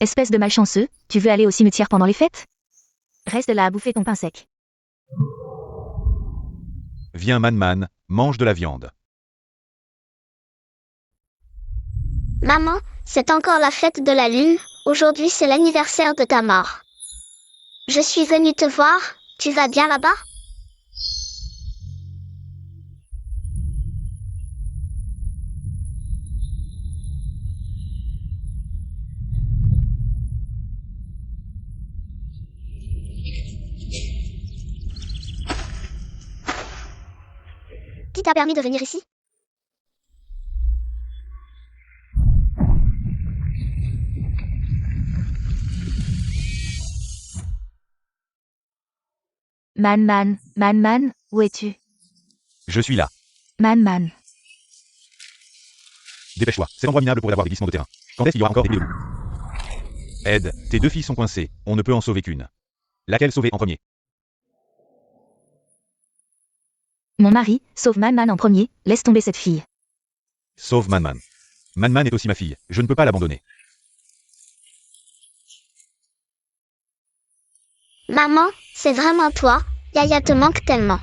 Espèce de malchanceux, tu veux aller au cimetière pendant les fêtes? Reste là à bouffer ton pain sec. Viens Man, mange de la viande. Maman, c'est encore la fête de la lune, aujourd'hui c'est l'anniversaire de ta mort. Je suis venue te voir, tu vas bien là-bas? Qui t'a permis de venir ici? Man, où es-tu? Je suis là. Man. Dépêche-toi, c'est l'endroit minable pour avoir des glissements de terrain. Quand est-ce qu'il y aura encore des loups? Ed, tes 2 filles sont coincées, on ne peut en sauver qu'une. Laquelle sauver en premier? Mon mari, sauve Man en premier, laisse tomber cette fille. Sauve Man. Man est aussi ma fille, je ne peux pas l'abandonner. Maman, c'est vraiment toi, Yaya te manque tellement.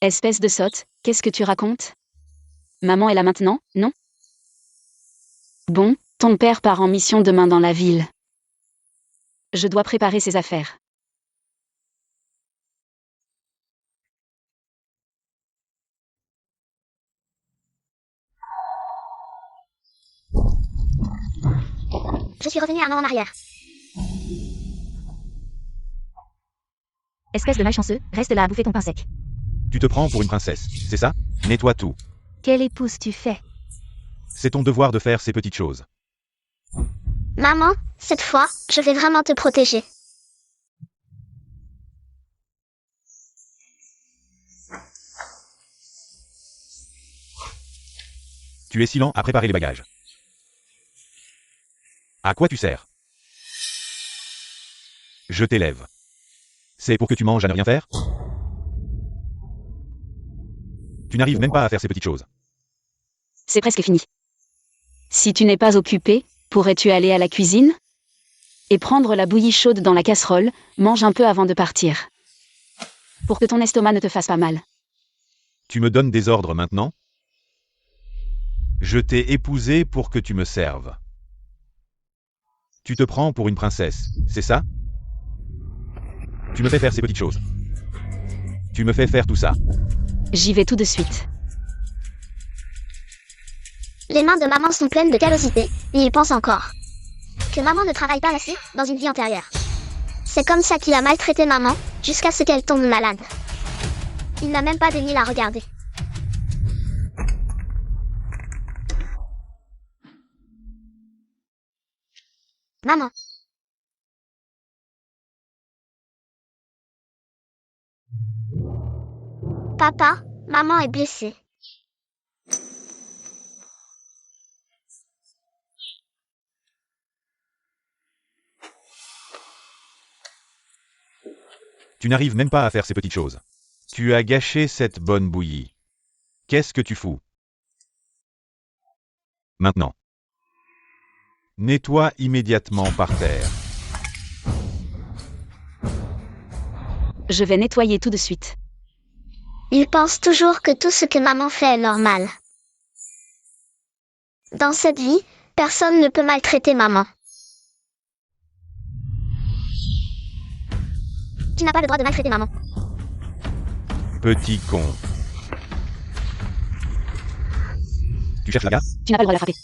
Espèce de sotte, qu'est-ce que tu racontes? Maman est là maintenant, non? Bon, ton père part en mission demain dans la ville. Je dois préparer ses affaires. Je suis revenue 1 an en arrière. Espèce de malchanceux, reste là à bouffer ton pain sec. Tu te prends pour une princesse, c'est ça? Nettoie tout. Quelle épouse tu fais? C'est ton devoir de faire ces petites choses. Maman, cette fois, je vais vraiment te protéger. Tu es si lent à préparer les bagages. À quoi tu sers? Je t'élève. C'est pour que tu manges à ne rien faire? Tu n'arrives même pas à faire ces petites choses. C'est presque fini. Si tu n'es pas occupé, pourrais-tu aller à la cuisine? Et prendre la bouillie chaude dans la casserole, mange un peu avant de partir. Pour que ton estomac ne te fasse pas mal. Tu me donnes des ordres maintenant? Je t'ai épousé pour que tu me serves. Tu te prends pour une princesse, c'est ça? Tu me fais faire ces petites choses. Tu me fais faire tout ça. J'y vais tout de suite. Les mains de maman sont pleines de callosité, et il pense encore que maman ne travaille pas assez dans une vie antérieure. C'est comme ça qu'il a maltraité maman, jusqu'à ce qu'elle tombe malade. Il n'a même pas daigné la regarder. Maman. Papa, maman est blessée. Tu n'arrives même pas à faire ces petites choses. Tu as gâché cette bonne bouillie. Qu'est-ce que tu fous? Maintenant. Nettoie immédiatement par terre. Je vais nettoyer tout de suite. Il pense toujours que tout ce que maman fait est normal. Dans cette vie, personne ne peut maltraiter maman. Tu n'as pas le droit de maltraiter maman. Petit con. Tu cherches la gare? Tu n'as pas le droit de la frapper.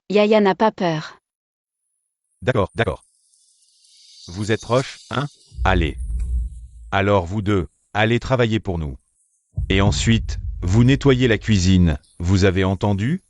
Yaya n'a pas peur. D'accord, d'accord. Vous êtes proches, hein? Allez. Alors vous deux, allez travailler pour nous. Et ensuite, vous nettoyez la cuisine, vous avez entendu?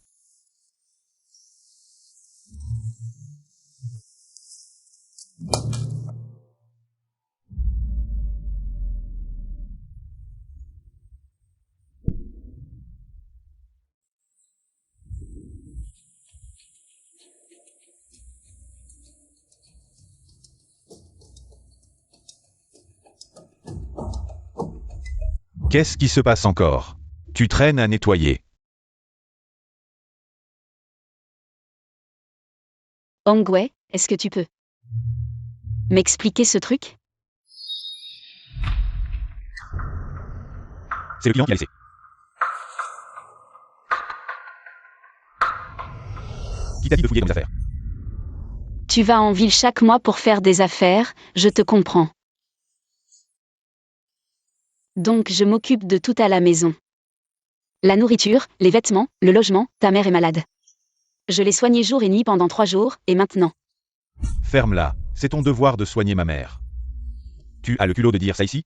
Qu'est-ce qui se passe encore? Tu traînes à nettoyer. Ongway, est-ce que tu peux m'expliquer ce truc? C'est le client qui a laissé. Qui t'a dit de fouiller dans mes affaires? Tu vas en ville chaque mois pour faire des affaires, je te comprends. Donc je m'occupe de tout à la maison. La nourriture, les vêtements, le logement, ta mère est malade. Je l'ai soignée jour et nuit pendant 3 jours, et maintenant. Ferme-la, c'est ton devoir de soigner ma mère. Tu as le culot de dire ça ici?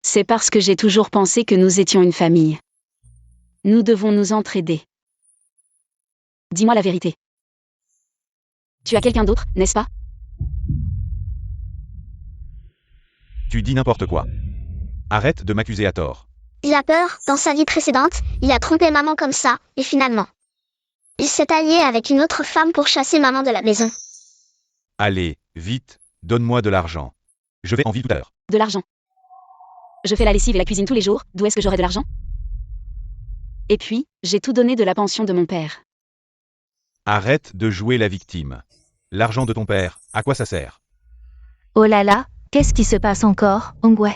C'est parce que j'ai toujours pensé que nous étions une famille. Nous devons nous entraider. Dis-moi la vérité. Tu as quelqu'un d'autre, n'est-ce pas? Tu dis n'importe quoi. Arrête de m'accuser à tort. Il a peur, dans sa vie précédente, il a trompé maman comme ça, et finalement. Il s'est allié avec une autre femme pour chasser maman de la maison. Allez, vite, donne-moi de l'argent. Je vais en ville tout à l'heure. De l'argent. Je fais la lessive et la cuisine tous les jours, d'où est-ce que j'aurai de l'argent? Et puis, j'ai tout donné de la pension de mon père. Arrête de jouer la victime. L'argent de ton père, à quoi ça sert? Oh là là, qu'est-ce qui se passe encore, Ongway?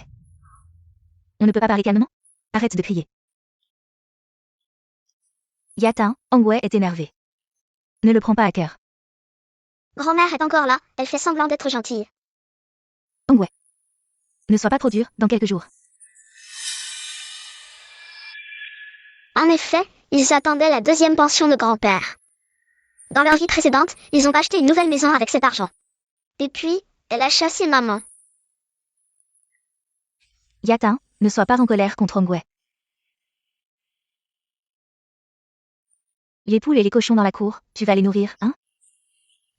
On ne peut pas parler calmement? Arrête de crier. Yatin, Ongway est énervé. Ne le prends pas à cœur. Grand-mère est encore là, elle fait semblant d'être gentille. Ongway. Ne sois pas trop dur, dans quelques jours. En effet, ils attendaient la deuxième pension de grand-père. Dans leur vie précédente, ils ont acheté une nouvelle maison avec cet argent. Et puis, elle a chassé maman. Yatin, ne sois pas en colère contre Ongway. Les poules et les cochons dans la cour, tu vas les nourrir, hein?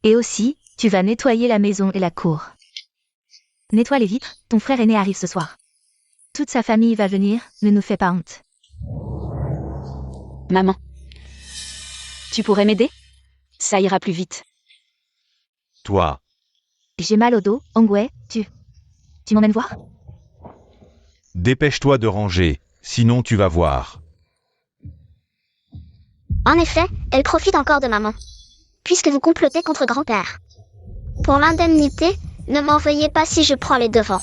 Et aussi, tu vas nettoyer la maison et la cour. Nettoie les vitres, ton frère aîné arrive ce soir. Toute sa famille va venir, ne nous fais pas honte. Maman. Tu pourrais m'aider? Ça ira plus vite. Toi, J'ai mal au dos, Ongway, tu m'emmènes voir? dépêche-toi de ranger, sinon tu vas voir. En effet, elle profite encore de maman. Puisque vous complotez contre grand-père. Pour l'indemnité, ne m'en veuillez pas si je prends les devants.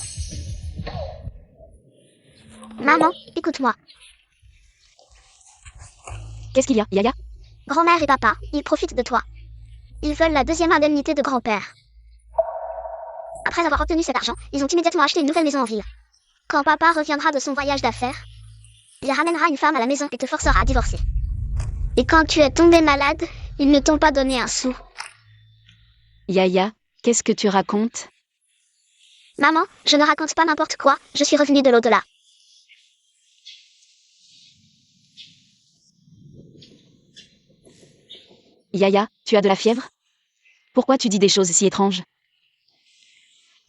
Maman, écoute-moi. Qu'est-ce qu'il y a, Yaya? Grand-mère et papa, ils profitent de toi. Ils veulent la deuxième indemnité de grand-père. Après avoir obtenu cet argent, ils ont immédiatement acheté une nouvelle maison en ville. Quand papa reviendra de son voyage d'affaires, il ramènera une femme à la maison et te forcera à divorcer. Et quand tu es tombé malade, ils ne t'ont pas donné un sou. Yaya, qu'est-ce que tu racontes? Maman, je ne raconte pas n'importe quoi, je suis revenue de l'au-delà. Yaya, tu as de la fièvre? Pourquoi tu dis des choses si étranges?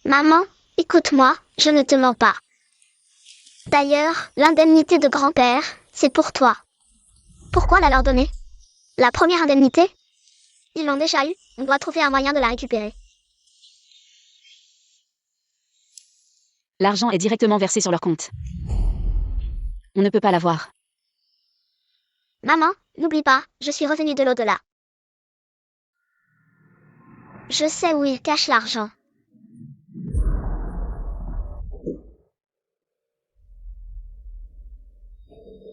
Maman, écoute-moi, je ne te mens pas. D'ailleurs, l'indemnité de grand-père, c'est pour toi. Pourquoi la leur donner? La première indemnité? Ils l'ont déjà eue, on doit trouver un moyen de la récupérer. L'argent est directement versé sur leur compte. On ne peut pas l'avoir. Maman, n'oublie pas, je suis revenue de l'au-delà. Je sais où ils cachent l'argent.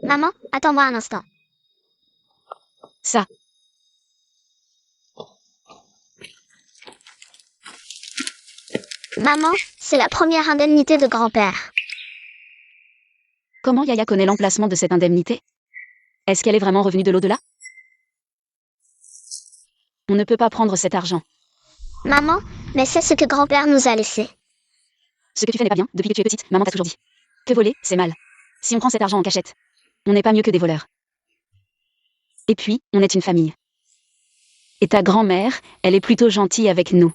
Maman, attends-moi un instant. Ça, Maman, c'est la première indemnité de grand-père. Comment Yaya connaît l'emplacement de cette indemnité? Est-ce qu'elle est vraiment revenue de l'au-delà? On ne peut pas prendre cet argent. Maman, mais c'est ce que grand-père nous a laissé. Ce que tu fais n'est pas bien, depuis que tu es petite, maman t'a toujours dit. Que voler, c'est mal. Si on prend cet argent en cachette, on n'est pas mieux que des voleurs. Et puis, on est une famille. Et ta grand-mère, elle est plutôt gentille avec nous.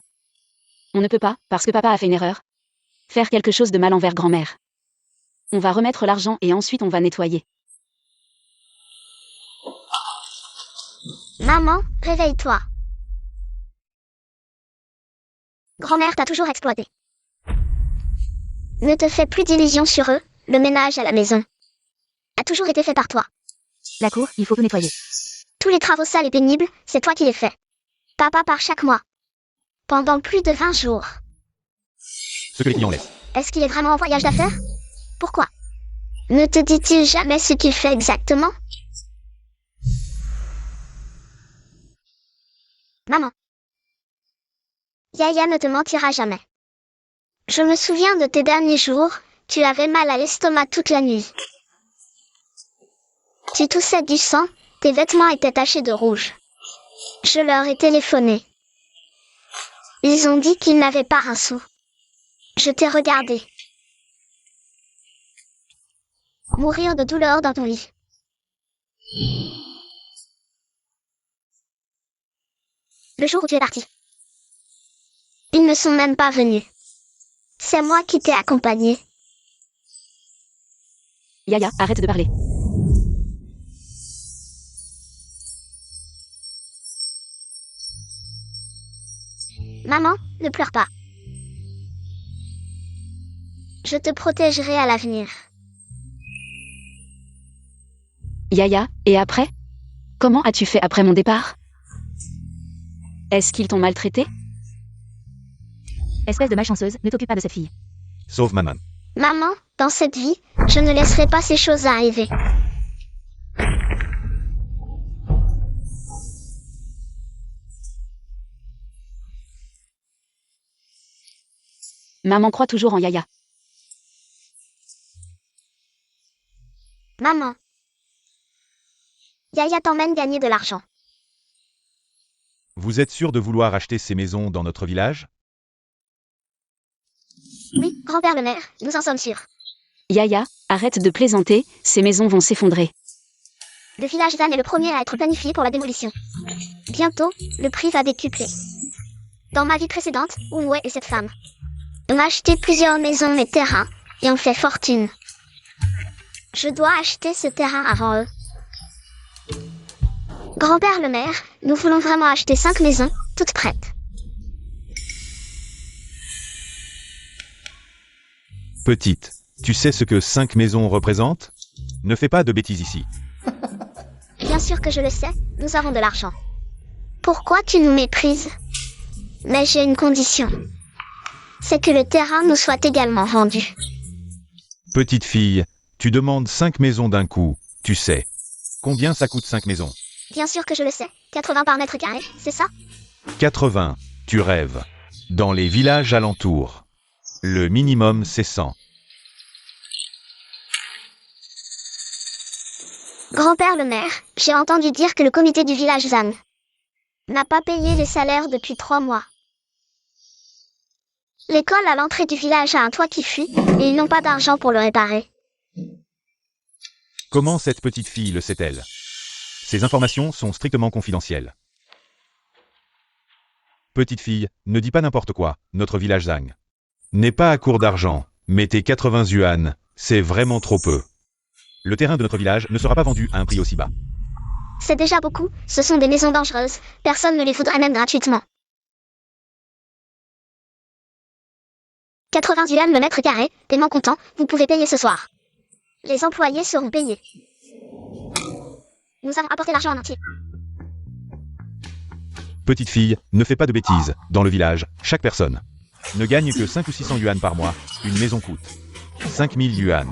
On ne peut pas, parce que papa a fait une erreur, faire quelque chose de mal envers grand-mère. On va remettre l'argent et ensuite on va nettoyer. Maman, réveille-toi. Grand-mère t'a toujours exploité. Ne te fais plus d'illusions sur eux, le ménage à la maison a toujours été fait par toi. La cour, il faut tout nettoyer. Tous les travaux sales et pénibles, c'est toi qui les fais. Papa part chaque mois. Pendant plus de 20 jours. Ce que les clients laissent. Est-ce qu'il est vraiment en voyage d'affaires? Pourquoi? Ne te dit-il jamais ce qu'il fait exactement? Maman. Yaya ne te mentira jamais. Je me souviens de tes derniers jours, tu avais mal à l'estomac toute la nuit. Tu toussais du sang, tes vêtements étaient tachés de rouge. Je leur ai téléphoné. Ils ont dit qu'ils n'avaient pas un sou. Je t'ai regardé. Mourir de douleur dans ton lit. Le jour où tu es parti. Ils ne sont même pas venus. C'est moi qui t'ai accompagné. Yaya, arrête de parler. Maman, ne pleure pas. Je te protégerai à l'avenir. Yaya, et après? Comment as-tu fait après mon départ? Est-ce qu'ils t'ont maltraité? Espèce de malchanceuse, ne t'occupe pas de cette fille. Sauf maman. Maman, dans cette vie, je ne laisserai pas ces choses arriver. Maman croit toujours en Yaya. Maman. Yaya t'emmène gagner de l'argent. Vous êtes sûr de vouloir acheter ces maisons dans notre village? Oui, grand-père le maire, nous en sommes sûrs. Yaya, arrête de plaisanter, ces maisons vont s'effondrer. Le village Zan est le premier à être planifié pour la démolition. Bientôt, le prix va décupler. Dans ma vie précédente, Oumoué et cette femme. On a acheté plusieurs maisons et terrains, et on fait fortune. Je dois acheter ce terrain avant eux. Grand-père le maire, nous voulons vraiment acheter 5 maisons, toutes prêtes. Petite, tu sais ce que 5 maisons représentent? Ne fais pas de bêtises ici. Bien sûr que je le sais, nous avons de l'argent. Pourquoi tu nous méprises? Mais j'ai une condition. C'est que le terrain nous soit également vendu. Petite fille, tu demandes 5 maisons d'un coup, tu sais. Combien ça coûte 5 maisons? Bien sûr que je le sais. 80 par mètre carré, c'est ça? 80, tu rêves. Dans les villages alentours. Le minimum c'est 100. Grand-père le maire, j'ai entendu dire que le comité du village Zan n'a pas payé les salaires depuis 3 mois. L'école à l'entrée du village a un toit qui fuit, et ils n'ont pas d'argent pour le réparer. Comment cette petite fille le sait-elle? Ces informations sont strictement confidentielles. Petite fille, ne dis pas n'importe quoi, notre village Zang n'est pas à court d'argent, mais tes 80 yuan, c'est vraiment trop peu. Le terrain de notre village ne sera pas vendu à un prix aussi bas. C'est déjà beaucoup, ce sont des maisons dangereuses, personne ne les voudrait même gratuitement. 80 yuan le mètre carré, paiement comptant, vous pouvez payer ce soir. Les employés seront payés. Nous avons apporté l'argent en entier. Petite fille, ne fais pas de bêtises, dans le village, chaque personne ne gagne que 5 ou 600 yuan par mois, une maison coûte 5000 yuan.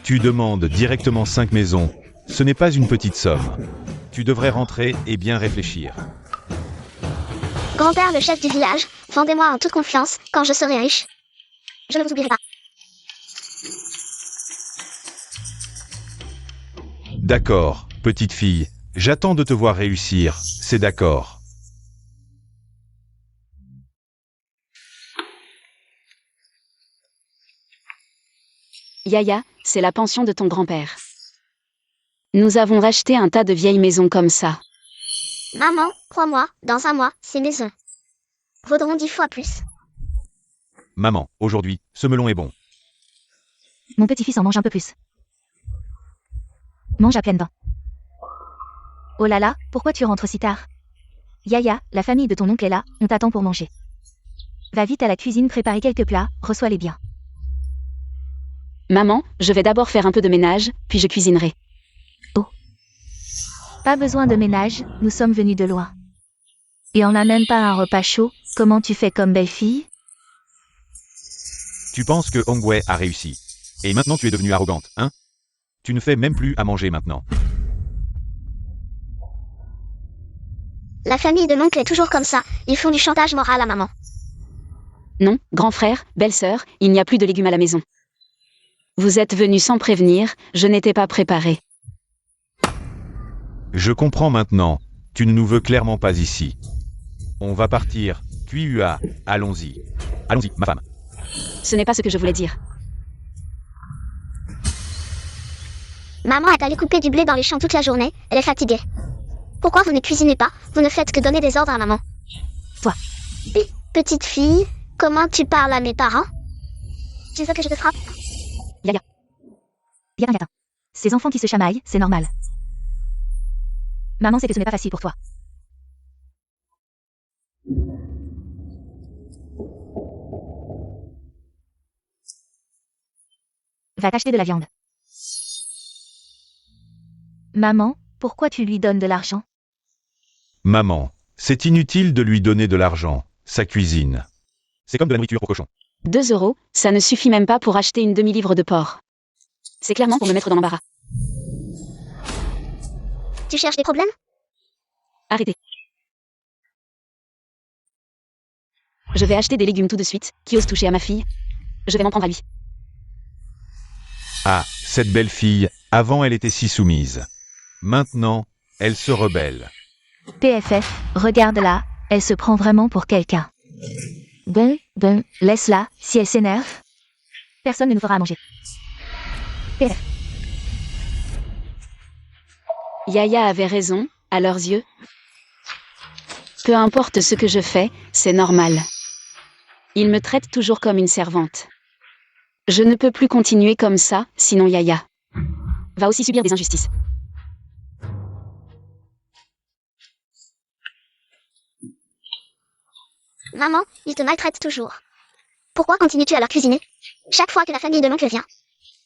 Tu demandes directement 5 maisons, ce n'est pas une petite somme. Tu devrais rentrer et bien réfléchir. Grand-père le chef du village, vendez-moi en toute confiance quand je serai riche. Je ne vous oublierai pas. D'accord, petite fille. J'attends de te voir réussir, c'est d'accord. Yaya, c'est la pension de ton grand-père. Nous avons racheté un tas de vieilles maisons comme ça. Maman, crois-moi, dans un mois, ces maisons vaudront 10 fois plus. Maman, aujourd'hui, ce melon est bon. Mon petit-fils en mange un peu plus. Mange à pleines dents. Oh là là, pourquoi tu rentres si tard? Yaya, la famille de ton oncle est là, on t'attend pour manger. Va vite à la cuisine préparer quelques plats, reçois-les bien. Maman, je vais d'abord faire un peu de ménage, puis je cuisinerai. Pas besoin de ménage, nous sommes venus de loin. Et on n'a même pas un repas chaud, comment tu fais comme belle-fille? Tu penses que Hongwei a réussi. Et maintenant tu es devenue arrogante, hein? Tu ne fais même plus à manger maintenant. La famille de l'oncle est toujours comme ça, ils font du chantage moral à maman. Non, grand frère, belle-sœur, il n'y a plus de légumes à la maison. Vous êtes venus sans prévenir, je n'étais pas préparée. Je comprends maintenant. Tu ne nous veux clairement pas ici. On va partir. Tua, allons-y. Allons-y, ma femme. Ce n'est pas ce que je voulais dire. Maman est allée couper du blé dans les champs toute la journée, elle est fatiguée. Pourquoi vous ne cuisinez pas? Vous ne faites que donner des ordres à maman. Toi. Petite fille, comment tu parles à mes parents? Tu veux que je te frappe? Yaya. Viens, Yata. Ces enfants qui se chamaillent, c'est normal. Maman sait que ce n'est pas facile pour toi. Va t'acheter de la viande. Maman, pourquoi tu lui donnes de l'argent? Maman, c'est inutile de lui donner de l'argent. Sa cuisine. C'est comme de la nourriture pour cochon. 2 €, ça ne suffit même pas pour acheter une demi-livre de porc. C'est clairement pour me mettre dans l'embarras. Tu cherches des problèmes? Arrêtez. Je vais acheter des légumes tout de suite. Qui ose toucher à ma fille? Je vais m'en prendre à lui. Ah, cette belle fille, avant elle était si soumise. Maintenant, elle se rebelle. PFF, regarde-la, elle se prend vraiment pour quelqu'un. Bon, laisse-la, si elle s'énerve. Personne ne nous fera à manger. PFF. Yaya avait raison, à leurs yeux. Peu importe ce que je fais, c'est normal. Ils me traitent toujours comme une servante. Je ne peux plus continuer comme ça, sinon Yaya va aussi subir des injustices. Maman, ils te maltraitent toujours. Pourquoi continues-tu à leur cuisiner? Chaque fois que la famille de l'oncle vient,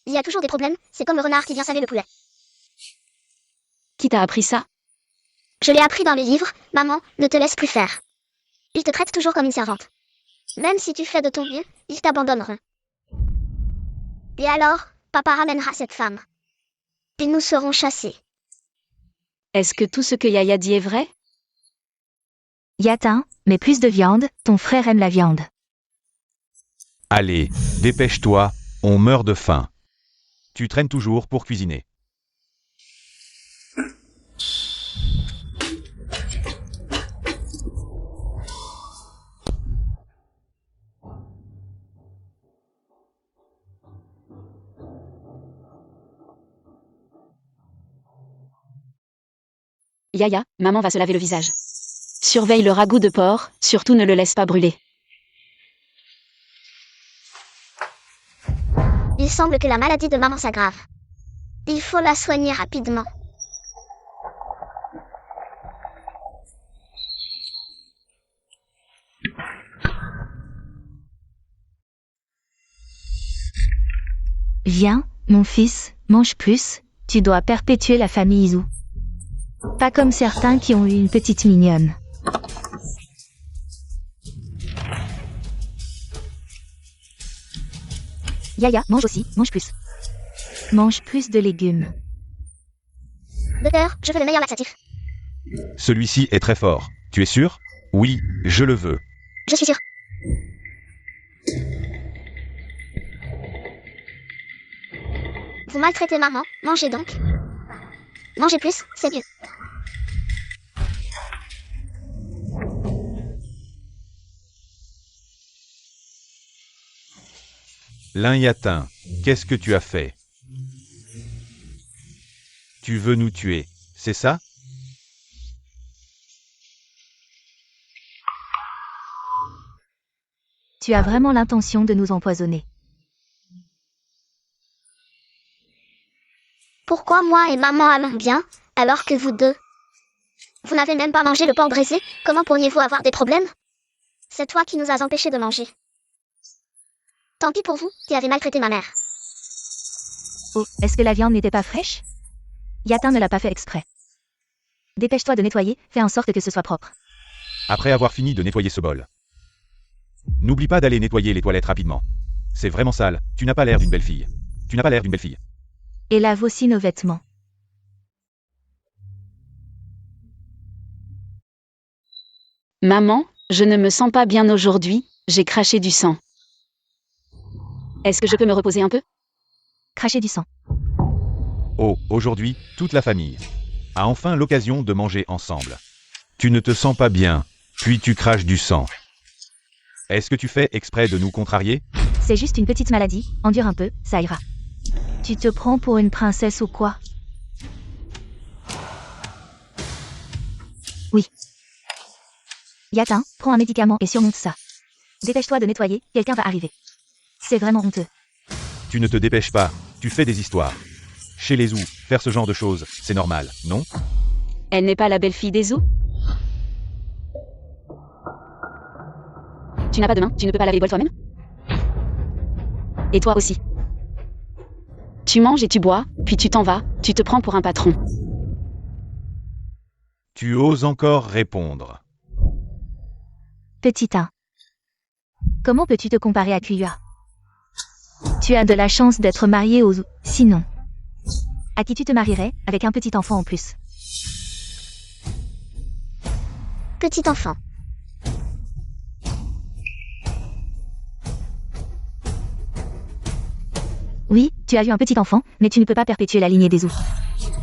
il y a toujours des problèmes, c'est comme le renard qui vient saler le poulet. Qui t'a appris ça? Je l'ai appris dans les livres, maman, ne te laisse plus faire. Ils te traitent toujours comme une servante. Même si tu fais de ton mieux, ils t'abandonneront. Et alors, papa ramènera cette femme. Et nous serons chassés. Est-ce que tout ce que Yaya dit est vrai? Yatin, mais plus de viande, ton frère aime la viande. Allez, dépêche-toi, on meurt de faim. Tu traînes toujours pour cuisiner. Yaya, maman va se laver le visage. Surveille le ragoût de porc, surtout ne le laisse pas brûler. Il semble que la maladie de maman s'aggrave. Il faut la soigner rapidement. Viens, mon fils, mange plus, tu dois perpétuer la famille Izu. Pas comme certains qui ont eu une petite mignonne. Yaya, mange aussi, mange plus. Mange plus de légumes. Docteur, je veux le meilleur laxatif. Celui-ci est très fort. Tu es sûr? Oui, je le veux. Je suis sûre. Vous maltraitez maman, mangez donc. Mangez plus, c'est mieux. L'Inyatin, qu'est-ce que tu as fait? Tu veux nous tuer, c'est ça? Tu as vraiment l'intention de nous empoisonner. Pourquoi moi et maman allons bien, alors que vous deux? Vous n'avez même pas mangé le porc braisé, comment pourriez-vous avoir des problèmes? C'est toi qui nous as empêchés de manger. Tant pis pour vous, qui avez maltraité ma mère. Oh, est-ce que la viande n'était pas fraîche? Yatin ne l'a pas fait exprès. Dépêche-toi de nettoyer, fais en sorte que ce soit propre. Après avoir fini de nettoyer ce bol. N'oublie pas d'aller nettoyer les toilettes rapidement. C'est vraiment sale, tu n'as pas l'air d'une belle fille. Tu n'as pas l'air d'une belle fille. Et lave aussi nos vêtements. Maman, je ne me sens pas bien aujourd'hui, j'ai craché du sang. Est-ce que je peux me reposer un peu? Cracher du sang. Oh, aujourd'hui, toute la famille a enfin l'occasion de manger ensemble. Tu ne te sens pas bien, puis tu craches du sang. Est-ce que tu fais exprès de nous contrarier? C'est juste une petite maladie, endure un peu, ça ira. Tu te prends pour une princesse ou quoi? Oui. Yatin, prends un médicament et surmonte ça. Dépêche-toi de nettoyer, quelqu'un va arriver. C'est vraiment honteux. Tu ne te dépêches pas, tu fais des histoires. Chez les zoos, faire ce genre de choses, c'est normal, non? Elle n'est pas la belle-fille des zoos? Tu n'as pas de main, tu ne peux pas laver les bols toi-même? Et toi aussi. Tu manges et tu bois, puis tu t'en vas, tu te prends pour un patron. Tu oses encore répondre. Petit 1. Comment peux-tu te comparer à Kuya? Tu as de la chance d'être marié aux... Sinon. À qui tu te marierais, avec un petit enfant en plus? Petit enfant. Oui, tu as eu un petit enfant, mais tu ne peux pas perpétuer la lignée des Zhou.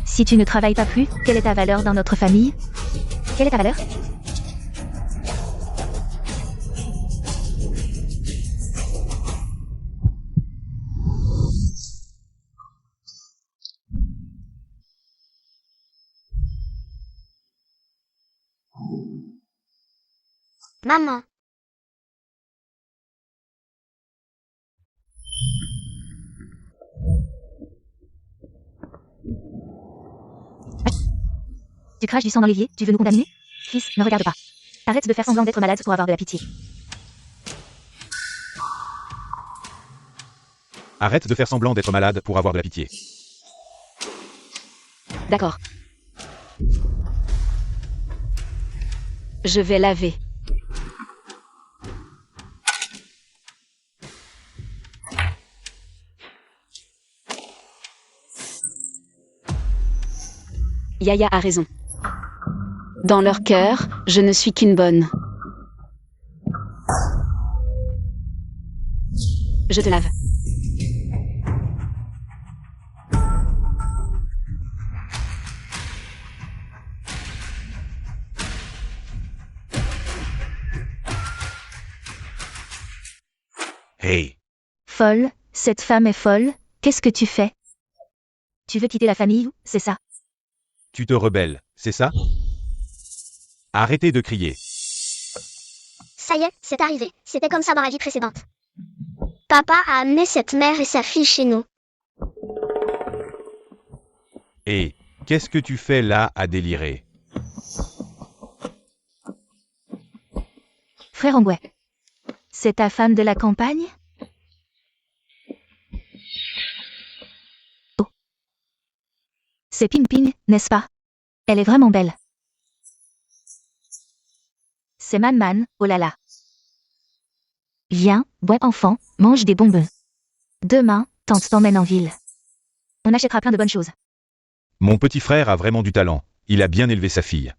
Si tu ne travailles pas plus, quelle est ta valeur dans notre famille? Quelle est ta valeur? Maman. Tu craches du sang dans l'évier, tu veux nous condamner? Fils, ne regarde pas. Arrête de faire semblant d'être malade pour avoir de la pitié. Arrête de faire semblant d'être malade pour avoir de la pitié. D'accord. Je vais laver. Yaya a raison. Dans leur cœur, je ne suis qu'une bonne. Je te lave. Hey, Folle, cette femme est folle, qu'est-ce que tu fais? Tu veux quitter la famille, c'est ça? tu te rebelles, c'est ça? Arrêtez de crier. Ça y est, c'est arrivé. C'était comme ça dans la vie précédente. Papa a amené cette mère et sa fille chez nous. Et qu'est-ce que tu fais là à délirer? Frère Angouet. C'est ta femme de la campagne? Oh. C'est Ping Ping, n'est-ce pas? Elle est vraiment belle. C'est Man Man, oh là là. Viens, bon enfant, mange des bonbons. Demain, tante t'emmène en ville. On achètera plein de bonnes choses. Mon petit frère a vraiment du talent, il a bien élevé sa fille.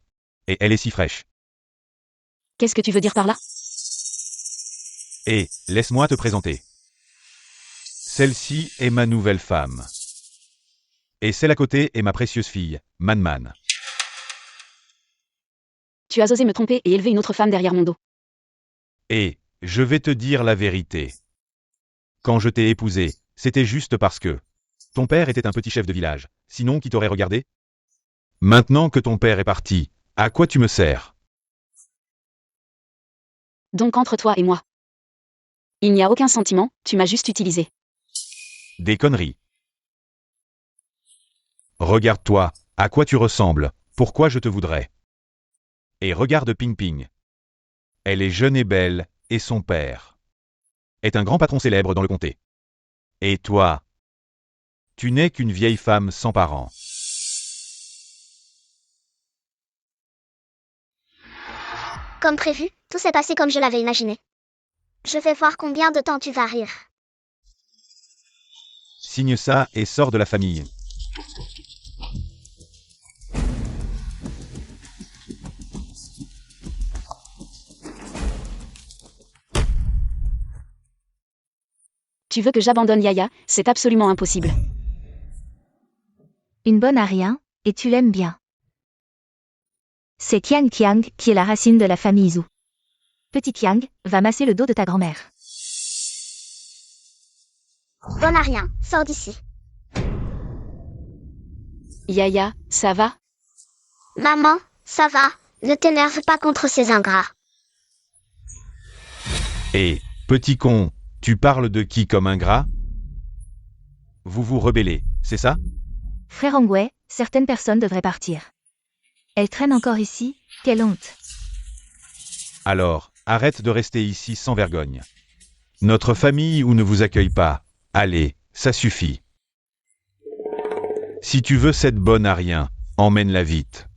Et elle est si fraîche. Qu'est-ce que tu veux dire par là? Et, laisse-moi te présenter. Celle-ci est ma nouvelle femme. Et celle à côté est ma précieuse fille, Man. Tu as osé me tromper et élever une autre femme derrière mon dos. Et, je vais te dire la vérité. Quand je t'ai épousée, c'était juste parce que ton père était un petit chef de village, sinon qui t'aurait regardé? Maintenant que ton père est parti, à quoi tu me sers? Donc entre toi et moi. Il n'y a aucun sentiment, tu m'as juste utilisé. Des conneries. Regarde-toi, à quoi tu ressembles, pourquoi je te voudrais. Et regarde Ping Ping. Elle est jeune et belle, et son père est un grand patron célèbre dans le comté. Et toi, tu n'es qu'une vieille femme sans parents. Comme prévu, tout s'est passé comme je l'avais imaginé. Je vais voir combien de temps tu vas rire. Signe ça et sors de la famille. Tu veux que j'abandonne Yaya, c'est absolument impossible. Une bonne à rien, et tu l'aimes bien. C'est Qiang Qiang qui est la racine de la famille Zhu. Petit Qiang, va masser le dos de ta grand-mère. Bon à rien, sors d'ici. Yaya, ça va? Maman, ça va, ne t'énerve pas contre ces ingrats. Et, petit con, tu parles de qui comme ingrat? Vous vous rebellez, c'est ça? Frère Hongwei, certaines personnes devraient partir. Elles traînent encore ici, quelle honte. Alors, arrête de rester ici sans vergogne. Notre famille ou ne vous accueille pas. Allez, ça suffit. Si tu veux cette bonne à rien, emmène-la vite.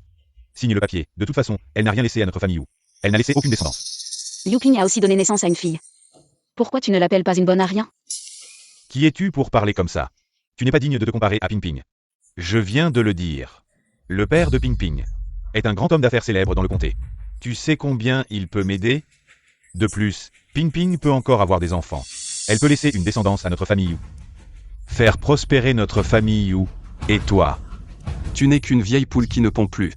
Signe le papier. De toute façon, elle n'a rien laissé à notre famille ou. Elle n'a laissé aucune descendance. Liu Ping a aussi donné naissance à une fille. Pourquoi tu ne l'appelles pas une bonne à rien? Qui es-tu pour parler comme ça? Tu n'es pas digne de te comparer à Ping Ping. Je viens de le dire. Le père de Ping Ping est un grand homme d'affaires célèbre dans le comté. Tu sais combien il peut m'aider? De plus, Ping Ping peut encore avoir des enfants. Elle peut laisser une descendance à notre famille ou. Faire prospérer notre famille ou. Et toi? Tu n'es qu'une vieille poule qui ne pond plus.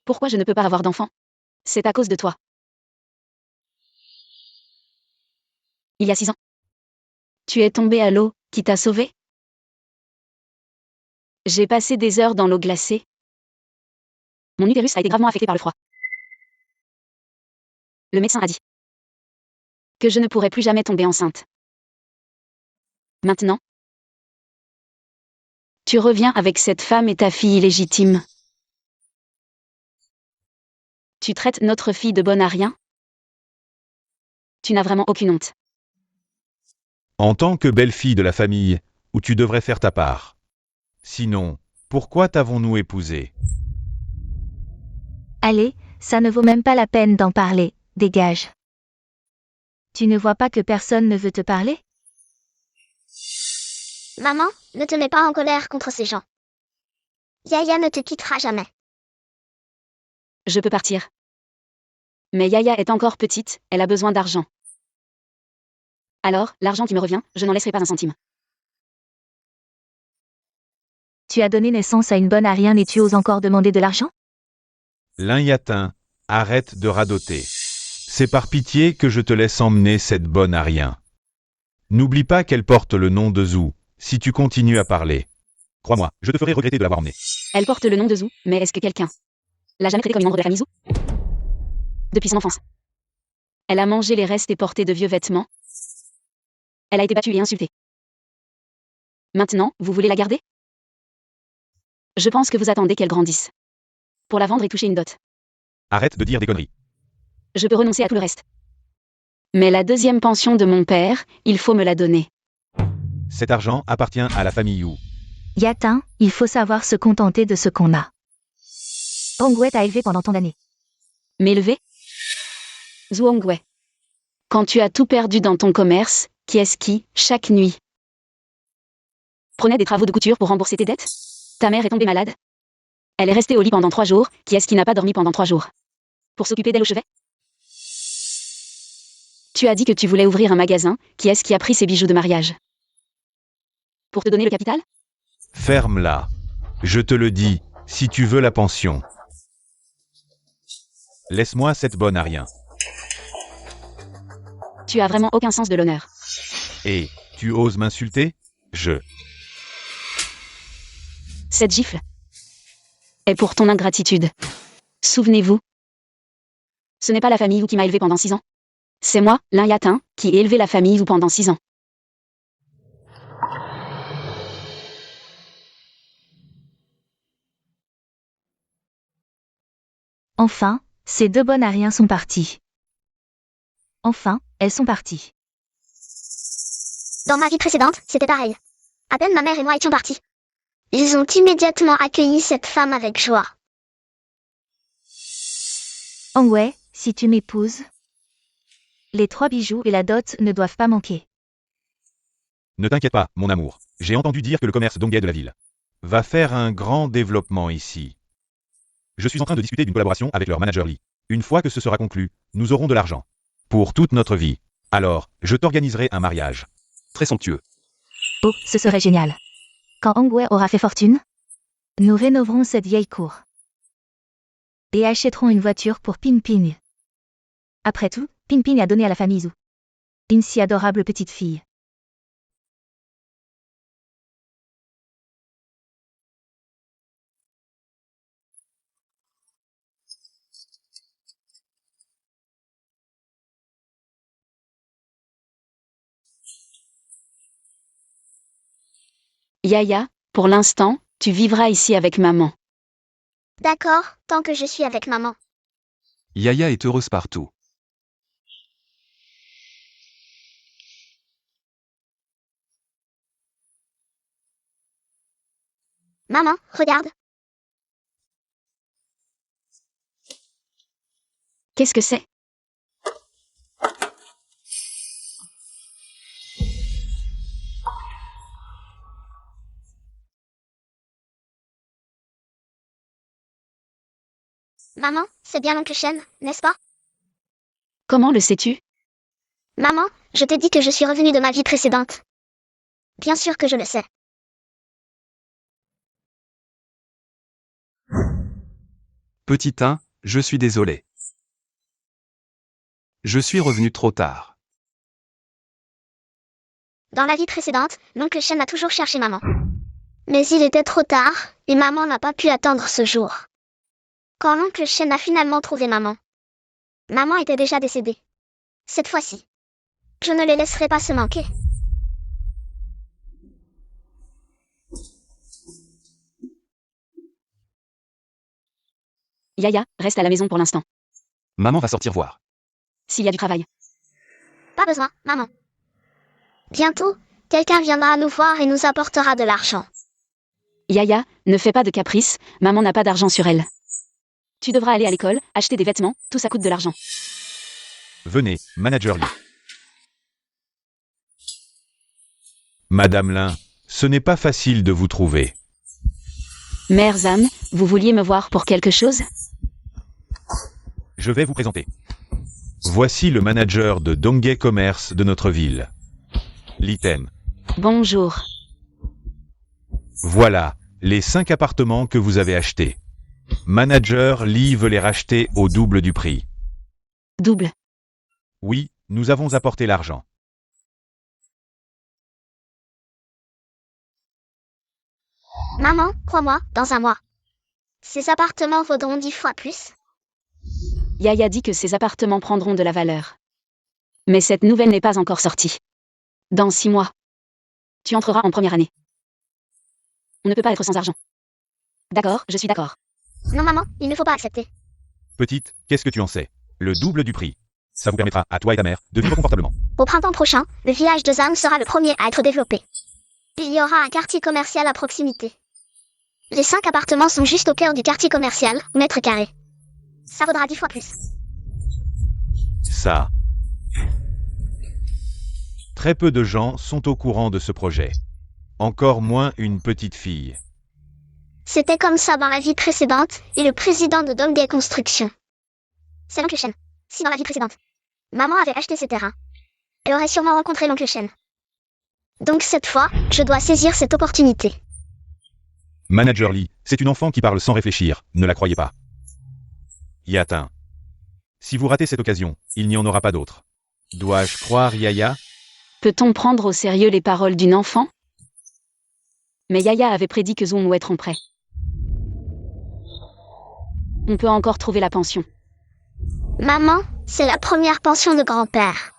Pourquoi je ne peux pas avoir d'enfant? C'est à cause de toi. Il y a 6 ans. Tu es tombé à l'eau, qui t'a sauvé? J'ai passé des heures dans l'eau glacée. Mon utérus a été gravement affecté par le froid. Le médecin a dit que je ne pourrais plus jamais tomber enceinte. Maintenant, tu reviens avec cette femme et ta fille illégitime. Tu traites notre fille de bonne à rien? Tu n'as vraiment aucune honte. En tant que belle-fille de la famille, où tu devrais faire ta part. Sinon, pourquoi t'avons-nous épousée? Allez, ça ne vaut même pas la peine d'en parler, dégage. Tu ne vois pas que personne ne veut te parler? Maman, ne te mets pas en colère contre ces gens. Yaya ne te quittera jamais. Je peux partir. Mais Yaya est encore petite, elle a besoin d'argent. Alors, l'argent qui me revient, je n'en laisserai pas un centime. Tu as donné naissance à une bonne à rien et tu oses encore demander de l'argent? L'Inyatin, arrête de radoter. C'est par pitié que je te laisse emmener cette bonne à rien. N'oublie pas qu'elle porte le nom de Zhu, si tu continues à parler. Crois-moi, je te ferai regretter de l'avoir emmenée. Elle porte le nom de Zhu, mais est-ce que quelqu'un l'a jamais traité comme une membre de la famille Zhu? Depuis son enfance. Elle a mangé les restes et porté de vieux vêtements. Elle a été battue et insultée. Maintenant, vous voulez la garder? Je pense que vous attendez qu'elle grandisse. Pour la vendre et toucher une dot. Arrête de dire des conneries. Je peux renoncer à tout le reste. Mais la deuxième pension de mon père, il faut me la donner. Cet argent appartient à la famille Yu. Yatin, il faut savoir se contenter de ce qu'on a. Hongwei t'a élevé pendant tant d'années. M'élever? Zhu Hongwei. Quand tu as tout perdu dans ton commerce, qui est-ce qui, chaque nuit, prenait des travaux de couture pour rembourser tes dettes? Ta mère est tombée malade? Elle est restée au lit pendant 3 jours. Qui est-ce qui n'a pas dormi pendant 3 jours? Pour s'occuper d'elle au chevet? Tu as dit que tu voulais ouvrir un magasin. Qui est-ce qui a pris ses bijoux de mariage? Pour te donner le capital? Ferme-la. Je te le dis, si tu veux la pension. Laisse-moi cette bonne à rien. Tu as vraiment aucun sens de l'honneur. Et, tu oses m'insulter? Cette gifle est pour ton ingratitude. Souvenez-vous. Ce n'est pas la famille qui m'a élevé pendant 6 ans. C'est moi, l'un yatin, qui ai élevé la famille pendant 6 ans. Enfin, ces 2 bonnes à rien sont parties. Enfin, elles sont parties. Dans ma vie précédente, c'était pareil. À peine ma mère et moi étions partis. Ils ont immédiatement accueilli cette femme avec joie. Hongwei, si tu m'épouses, les 3 bijoux et la dot ne doivent pas manquer. Ne t'inquiète pas, mon amour. J'ai entendu dire que le commerce Donghae de la ville va faire un grand développement ici. Je suis en train de discuter d'une collaboration avec leur manager Lee. Une fois que ce sera conclu, nous aurons de l'argent. Pour toute notre vie. Alors, je t'organiserai un mariage. Très somptueux. Oh, ce serait génial. Quand Hongwei aura fait fortune, nous rénoverons cette vieille cour. Et achèterons une voiture pour Ping Ping. Après tout, Ping Ping a donné à la famille Zhu une si adorable petite fille. Yaya, pour l'instant, tu vivras ici avec maman. D'accord, tant que je suis avec maman. Yaya est heureuse partout. Maman, regarde. Qu'est-ce que c'est? Maman, c'est bien l'oncle Shen, n'est-ce pas? Comment le sais-tu? Maman, je t'ai dit que je suis revenue de ma vie précédente. Bien sûr que je le sais. Petit 1, je suis désolé. Je suis revenu trop tard. Dans la vie précédente, l'oncle Shen a toujours cherché maman. Mais il était trop tard, et maman n'a pas pu attendre ce jour. Quand l'oncle Shen a finalement trouvé maman, maman était déjà décédée. Cette fois-ci, je ne les laisserai pas se manquer. Yaya, reste à la maison pour l'instant. Maman va sortir voir. S'il y a du travail. Pas besoin, maman. Bientôt, quelqu'un viendra nous voir et nous apportera de l'argent. Yaya, ne fais pas de caprices, maman n'a pas d'argent sur elle. Tu devras aller à l'école, acheter des vêtements, tout ça coûte de l'argent. Venez, manager Lee. Madame Lin, ce n'est pas facile de vous trouver. Mère Zam, vous vouliez me voir pour quelque chose? Je vais vous présenter. Voici le manager de Donghae Commerce de notre ville. L'item. Bonjour. Voilà, les 5 appartements que vous avez achetés. Manager Lee veut les racheter au double du prix. Double. Oui, nous avons apporté l'argent. Maman, crois-moi, dans un mois. Ces appartements vaudront 10 fois plus. Yaya dit que ces appartements prendront de la valeur. Mais cette nouvelle n'est pas encore sortie. Dans 6 mois, tu entreras en première année. On ne peut pas être sans argent. D'accord, je suis d'accord. Non maman, il ne faut pas accepter. Petite, qu'est-ce que tu en sais? Le double du prix. Ça vous permettra, à toi et ta mère, de vivre confortablement. Au printemps prochain, le village de Zhang sera le premier à être développé. Il y aura un quartier commercial à proximité. Les 5 appartements sont juste au cœur du quartier commercial, au mètre carré. Ça vaudra 10 fois plus. Ça. Très peu de gens sont au courant de ce projet. Encore moins une petite fille. C'était comme ça dans la vie précédente, et le président de Dongdae Construction. C'est l'oncle Shen. Si dans la vie précédente, maman avait acheté ces terrains, elle aurait sûrement rencontré l'oncle Shen. Donc cette fois, je dois saisir cette opportunité. Manager Lee, c'est une enfant qui parle sans réfléchir, ne la croyez pas. Yatin. Si vous ratez cette occasion, il n'y en aura pas d'autre. Dois-je croire Yaya? Peut-on prendre au sérieux les paroles d'une enfant? Mais Yaya avait prédit que Zhongwei tromperait. On peut encore trouver la pension. Maman, c'est la première pension de grand-père.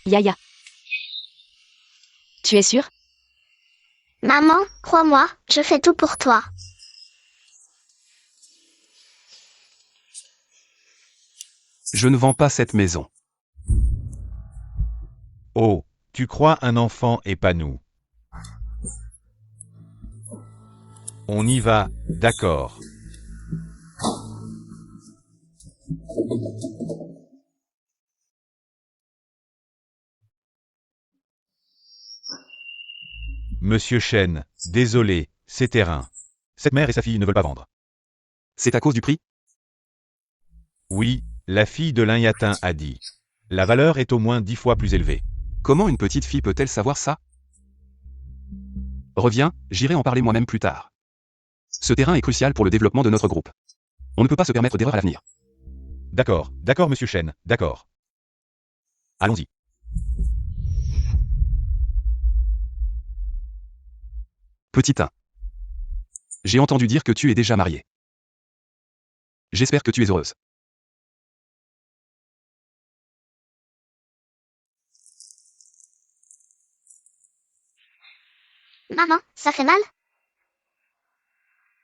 Yaya. Tu es sûre? Maman, crois-moi, je fais tout pour toi. Je ne vends pas cette maison. Oh, tu crois un enfant et pas nous. On y va, d'accord. Monsieur Shen, désolé, ces terrains. Cette mère et sa fille ne veulent pas vendre. C'est à cause du prix? Oui, la fille de l'Inyatin a dit. La valeur est au moins 10 fois plus élevée. Comment une petite fille peut-elle savoir ça? Reviens, j'irai en parler moi-même plus tard. Ce terrain est crucial pour le développement de notre groupe. On ne peut pas se permettre d'erreur à l'avenir. D'accord, d'accord monsieur Shen, d'accord. Allons-y. Petit 1. J'ai entendu dire que tu es déjà mariée. J'espère que tu es heureuse. Maman, ça fait mal?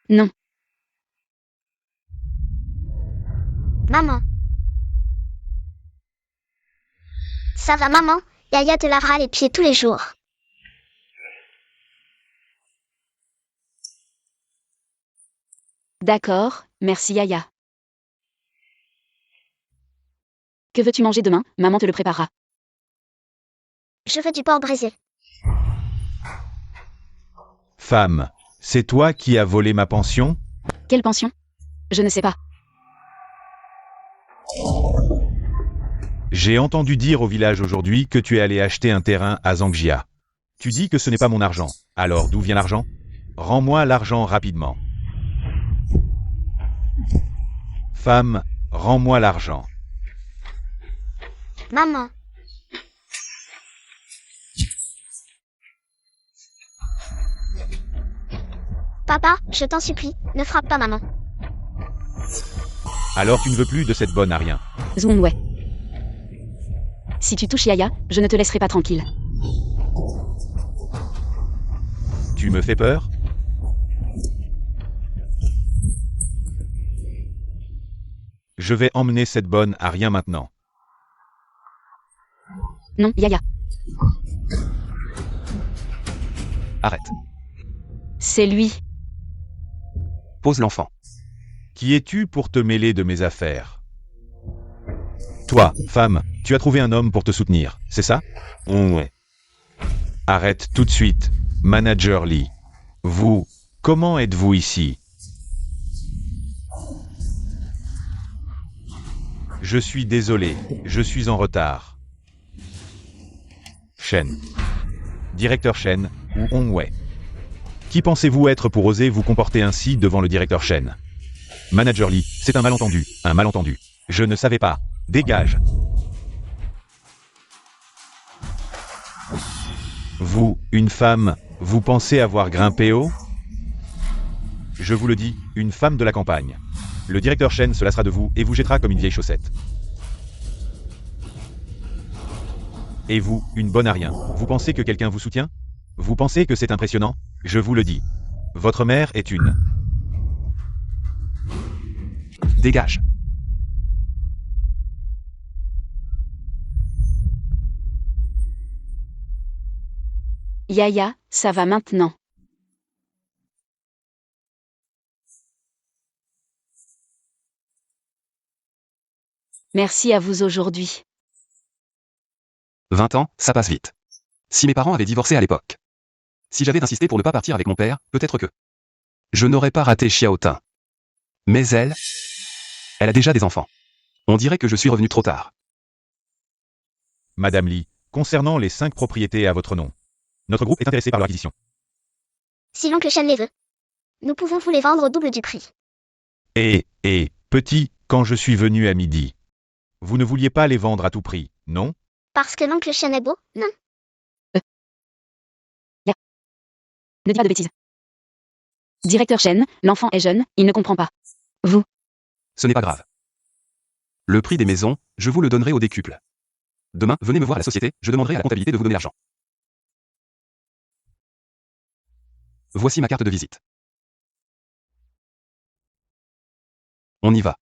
Non. Maman. Ça va maman, Yaya te lavera les pieds tous les jours. D'accord, merci Yaya. Que veux-tu manger demain? Maman te le préparera. Je veux du porc braisé. Femme, c'est toi qui as volé ma pension? Quelle pension? Je ne sais pas. J'ai entendu dire au village aujourd'hui que tu es allé acheter un terrain à Zangjia. Tu dis que ce n'est pas mon argent. Alors d'où vient l'argent? Rends-moi l'argent rapidement. Femme, rends-moi l'argent. Maman. Papa, je t'en supplie, ne frappe pas maman. Alors tu ne veux plus de cette bonne à rien. Zhongwei. Si tu touches Yaya, je ne te laisserai pas tranquille. Tu me fais peur? Je vais emmener cette bonne à rien maintenant. Non, Yaya. Arrête. C'est lui. Pose l'enfant. Qui es-tu pour te mêler de mes affaires? Toi, femme, tu as trouvé un homme pour te soutenir, c'est ça? Ouais. Arrête tout de suite, Manager Lee. Vous, comment êtes-vous ici? Je suis désolé, je suis en retard. Shen. Directeur Shen, ou Hongwei. Qui pensez-vous être pour oser vous comporter ainsi devant le directeur Shen? Manager Lee, c'est un malentendu, un malentendu. Je ne savais pas. Dégage. Vous, une femme, vous pensez avoir grimpé haut? Je vous le dis, une femme de la campagne. Le directeur Shen se lassera de vous et vous jettera comme une vieille chaussette. Et vous, une bonne à rien, vous pensez que quelqu'un vous soutient? Vous pensez que c'est impressionnant? Je vous le dis. Votre mère est une... Dégage. Yaya, ça va maintenant. Merci à vous aujourd'hui. 20 ans, ça passe vite. Si mes parents avaient divorcé à l'époque. Si j'avais insisté pour ne pas partir avec mon père, peut-être que je n'aurais pas raté Xiaotin. Mais elle a déjà des enfants. On dirait que je suis revenu trop tard. Madame Li, concernant les 5 propriétés à votre nom. Notre groupe est intéressé par leur acquisition. Si l'oncle Shen les veut, nous pouvons vous les vendre au double du prix. Et, petit, quand je suis venu à midi. Vous ne vouliez pas les vendre à tout prix, non? Parce que l'oncle Shen est beau, non? Ne dis pas de bêtises. Directeur Shen, l'enfant est jeune, il ne comprend pas. Vous, Ce n'est pas grave. Le prix des maisons, je vous le donnerai au décuple. Demain, venez me voir à la société, je demanderai à la comptabilité de vous donner l'argent. Voici ma carte de visite. On y va.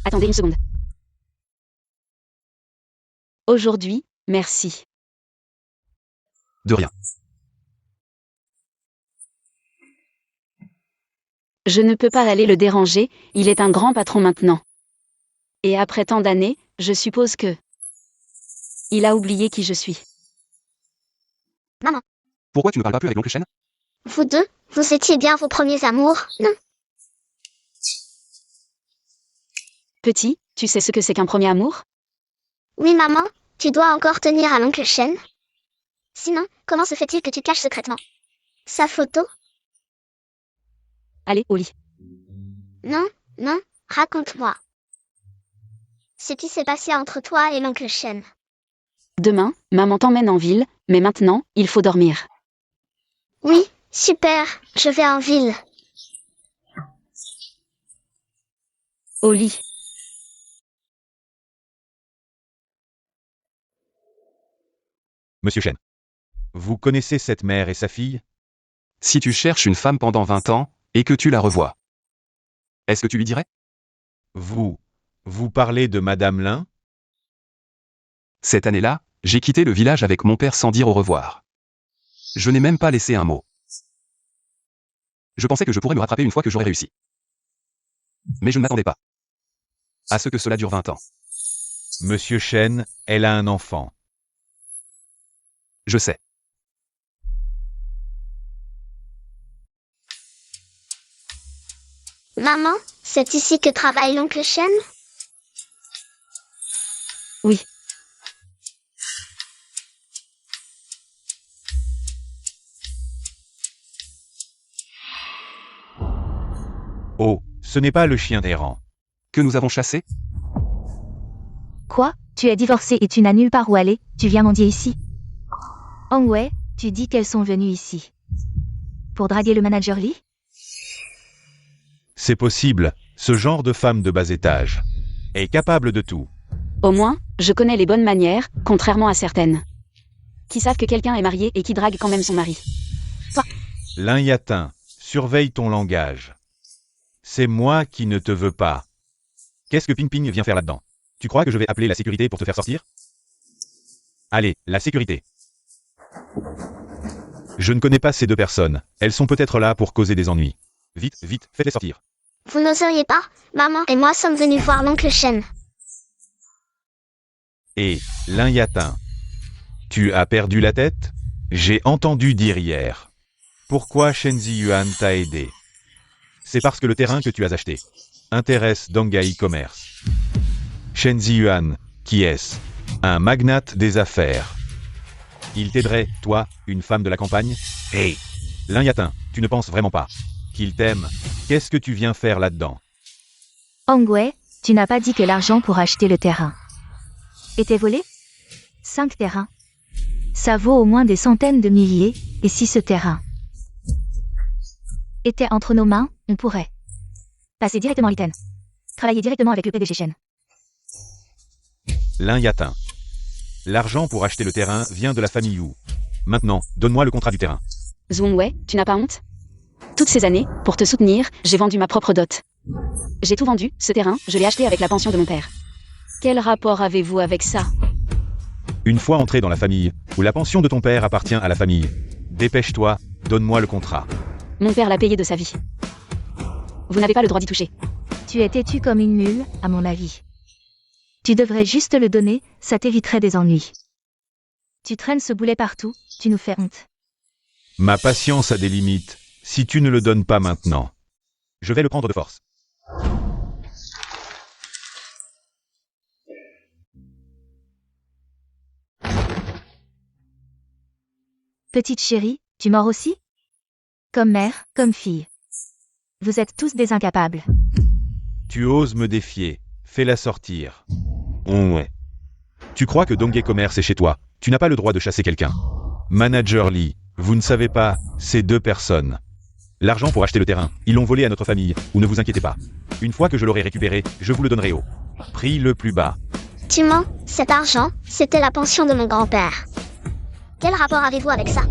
attendez une seconde. Aujourd'hui, merci. De rien. Je ne peux pas aller le déranger, il est un grand patron maintenant. Et après tant d'années, je suppose que... Il a oublié qui je suis. Pourquoi tu ne parles pas plus avec l'oncle Shen? Vous deux, vous étiez bien vos premiers amours, non? Petit, tu sais ce que c'est qu'un premier amour? Oui, maman, tu dois encore tenir à l'oncle Shen. Sinon, comment se fait-il que tu caches secrètement sa photo? Allez, au lit. Non, raconte-moi. Ce qui s'est passé entre toi et l'oncle Shen. Demain, maman t'emmène en ville, mais maintenant, il faut dormir. Oui, super, je vais en ville. Au lit. Monsieur Shen. Vous connaissez cette mère et sa fille? Si tu cherches une femme pendant 20 ans, et que tu la revois, est-ce que tu lui dirais? Vous parlez de Madame Lin? Cette année-là, j'ai quitté le village avec mon père sans dire au revoir. Je n'ai même pas laissé un mot. Je pensais que je pourrais me rattraper une fois que j'aurais réussi. Mais je ne m'attendais pas à ce que cela dure 20 ans. Monsieur Shen, elle a un enfant. Je sais. Maman, c'est ici que travaille l'oncle Shen? Oui. Oh, ce n'est pas le chien errant. Que nous avons chassé? Quoi? Tu es divorcé et tu n'as nulle part où aller, tu viens mendier ici? Hongwei, tu dis qu'elles sont venues ici. Pour draguer le manager Lee? C'est possible, ce genre de femme de bas étage est capable de tout. Au moins, je connais les bonnes manières, contrairement à certaines. Qui savent que quelqu'un est marié et qui drague quand même son mari. Lin Yatin, surveille ton langage. C'est moi qui ne te veux pas. Qu'est-ce que Ping Ping vient faire là-dedans? Tu crois que je vais appeler la sécurité pour te faire sortir? Allez, la sécurité. Je ne connais pas ces deux personnes, elles sont peut-être là pour causer des ennuis. Vite, faites-les sortir. Vous n'oseriez pas? Maman et moi sommes venus voir l'oncle Shen. Et, Lin Yatin, tu as perdu la tête? J'ai entendu dire hier. Pourquoi Shen Ziyuan t'a aidé? C'est parce que le terrain que tu as acheté intéresse Donghai Commerce. Shen Ziyuan, qui est-ce? Un magnate des affaires. Il t'aiderait, toi, une femme de la campagne? Hey, Lin Yatin, tu ne penses vraiment pas qu'il t'aime? Qu'est-ce que tu viens faire là-dedans? Hongwei, tu n'as pas dit que l'argent pour acheter le terrain était volé? 5 terrains. Ça vaut au moins des centaines de milliers, et si ce terrain était entre nos mains, on pourrait passer directement à l'Iten. Travailler directement avec le PDG Shen. Lin Yatin. L'argent pour acheter le terrain vient de la famille Wu. Maintenant, donne-moi le contrat du terrain. Zhongwei, tu n'as pas honte? Toutes ces années, pour te soutenir, j'ai vendu ma propre dot. J'ai tout vendu, ce terrain, je l'ai acheté avec la pension de mon père. Quel rapport avez-vous avec ça? Une fois entré dans la famille, où la pension de ton père appartient à la famille, dépêche-toi, donne-moi le contrat. Mon père l'a payé de sa vie. Vous n'avez pas le droit d'y toucher. Tu es têtu comme une mule, à mon avis. Tu devrais juste le donner, ça t'éviterait des ennuis. Tu traînes ce boulet partout, tu nous fais honte. Ma patience a des limites, si tu ne le donnes pas maintenant. Je vais le prendre de force. Petite chérie, tu mords aussi? Comme mère, comme fille. Vous êtes tous des incapables. Tu oses me défier, fais-la sortir. Ouais. Tu crois que Donghae Commerce est chez toi, tu n'as pas le droit de chasser quelqu'un. Manager Lee, vous ne savez pas, c'est 2 personnes. L'argent pour acheter le terrain, ils l'ont volé à notre famille, ou ne vous inquiétez pas. Une fois que je l'aurai récupéré, je vous le donnerai au prix le plus bas. Tu mens, cet argent, c'était la pension de mon grand-père. Quel rapport avez-vous avec ça?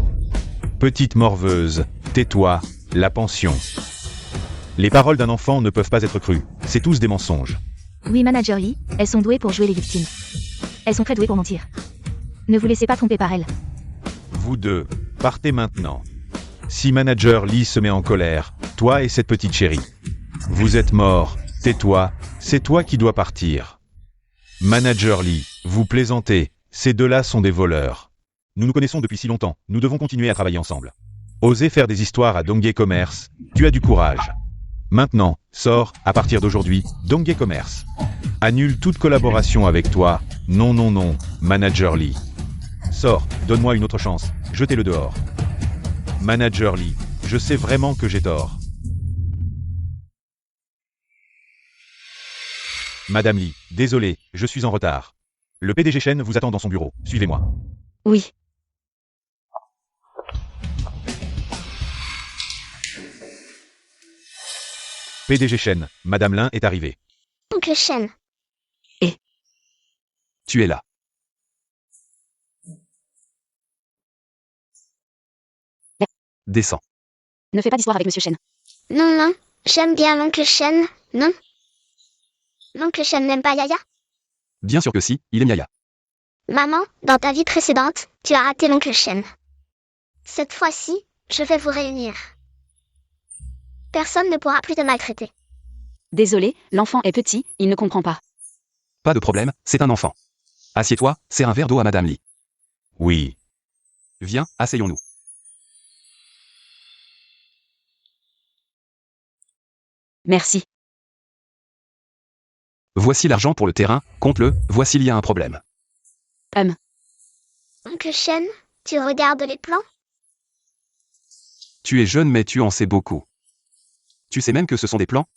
Petite morveuse, tais-toi, la pension. Les paroles d'un enfant ne peuvent pas être crues, c'est tous des mensonges. Oui, Manager Lee, elles sont douées pour jouer les victimes. Elles sont très douées pour mentir. Ne vous laissez pas tromper par elles. Vous deux, partez maintenant. Si Manager Lee se met en colère, toi et cette petite chérie. Vous êtes morts, tais-toi, c'est toi qui dois partir. Manager Lee, vous plaisantez, ces 2-là sont des voleurs. Nous nous connaissons depuis si longtemps, nous devons continuer à travailler ensemble. Oser faire des histoires à Donghae Commerce, tu as du courage. Maintenant, sors, à partir d'aujourd'hui, Donghae Commerce. Annule toute collaboration avec toi, non, Manager Lee. Sors, donne-moi une autre chance, jetez-le dehors. Manager Lee, je sais vraiment que j'ai tort. Madame Lee, désolé, je suis en retard. Le PDG Shen vous attend dans son bureau, suivez-moi. Oui. PDG Shen, Madame Lin est arrivée. Oncle Shen. Tu es là. Descends. Ne fais pas d'histoire avec Monsieur Shen. Non, j'aime bien l'oncle Shen, non? L'oncle Shen n'aime pas Yaya? Bien sûr que si, il est Yaya. Maman, dans ta vie précédente, tu as raté l'oncle Shen. Cette fois-ci, je vais vous réunir. Personne ne pourra plus te maltraiter. Désolé, l'enfant est petit, il ne comprend pas. Pas de problème, c'est un enfant. Assieds-toi, sers un verre d'eau à Madame Lee. Oui. Viens, asseyons-nous. Merci. Voici l'argent pour le terrain, compte-le, voici il y a un problème. Oncle Shen, tu regardes les plans? Tu es jeune mais tu en sais beaucoup. Tu sais même que ce sont des plans?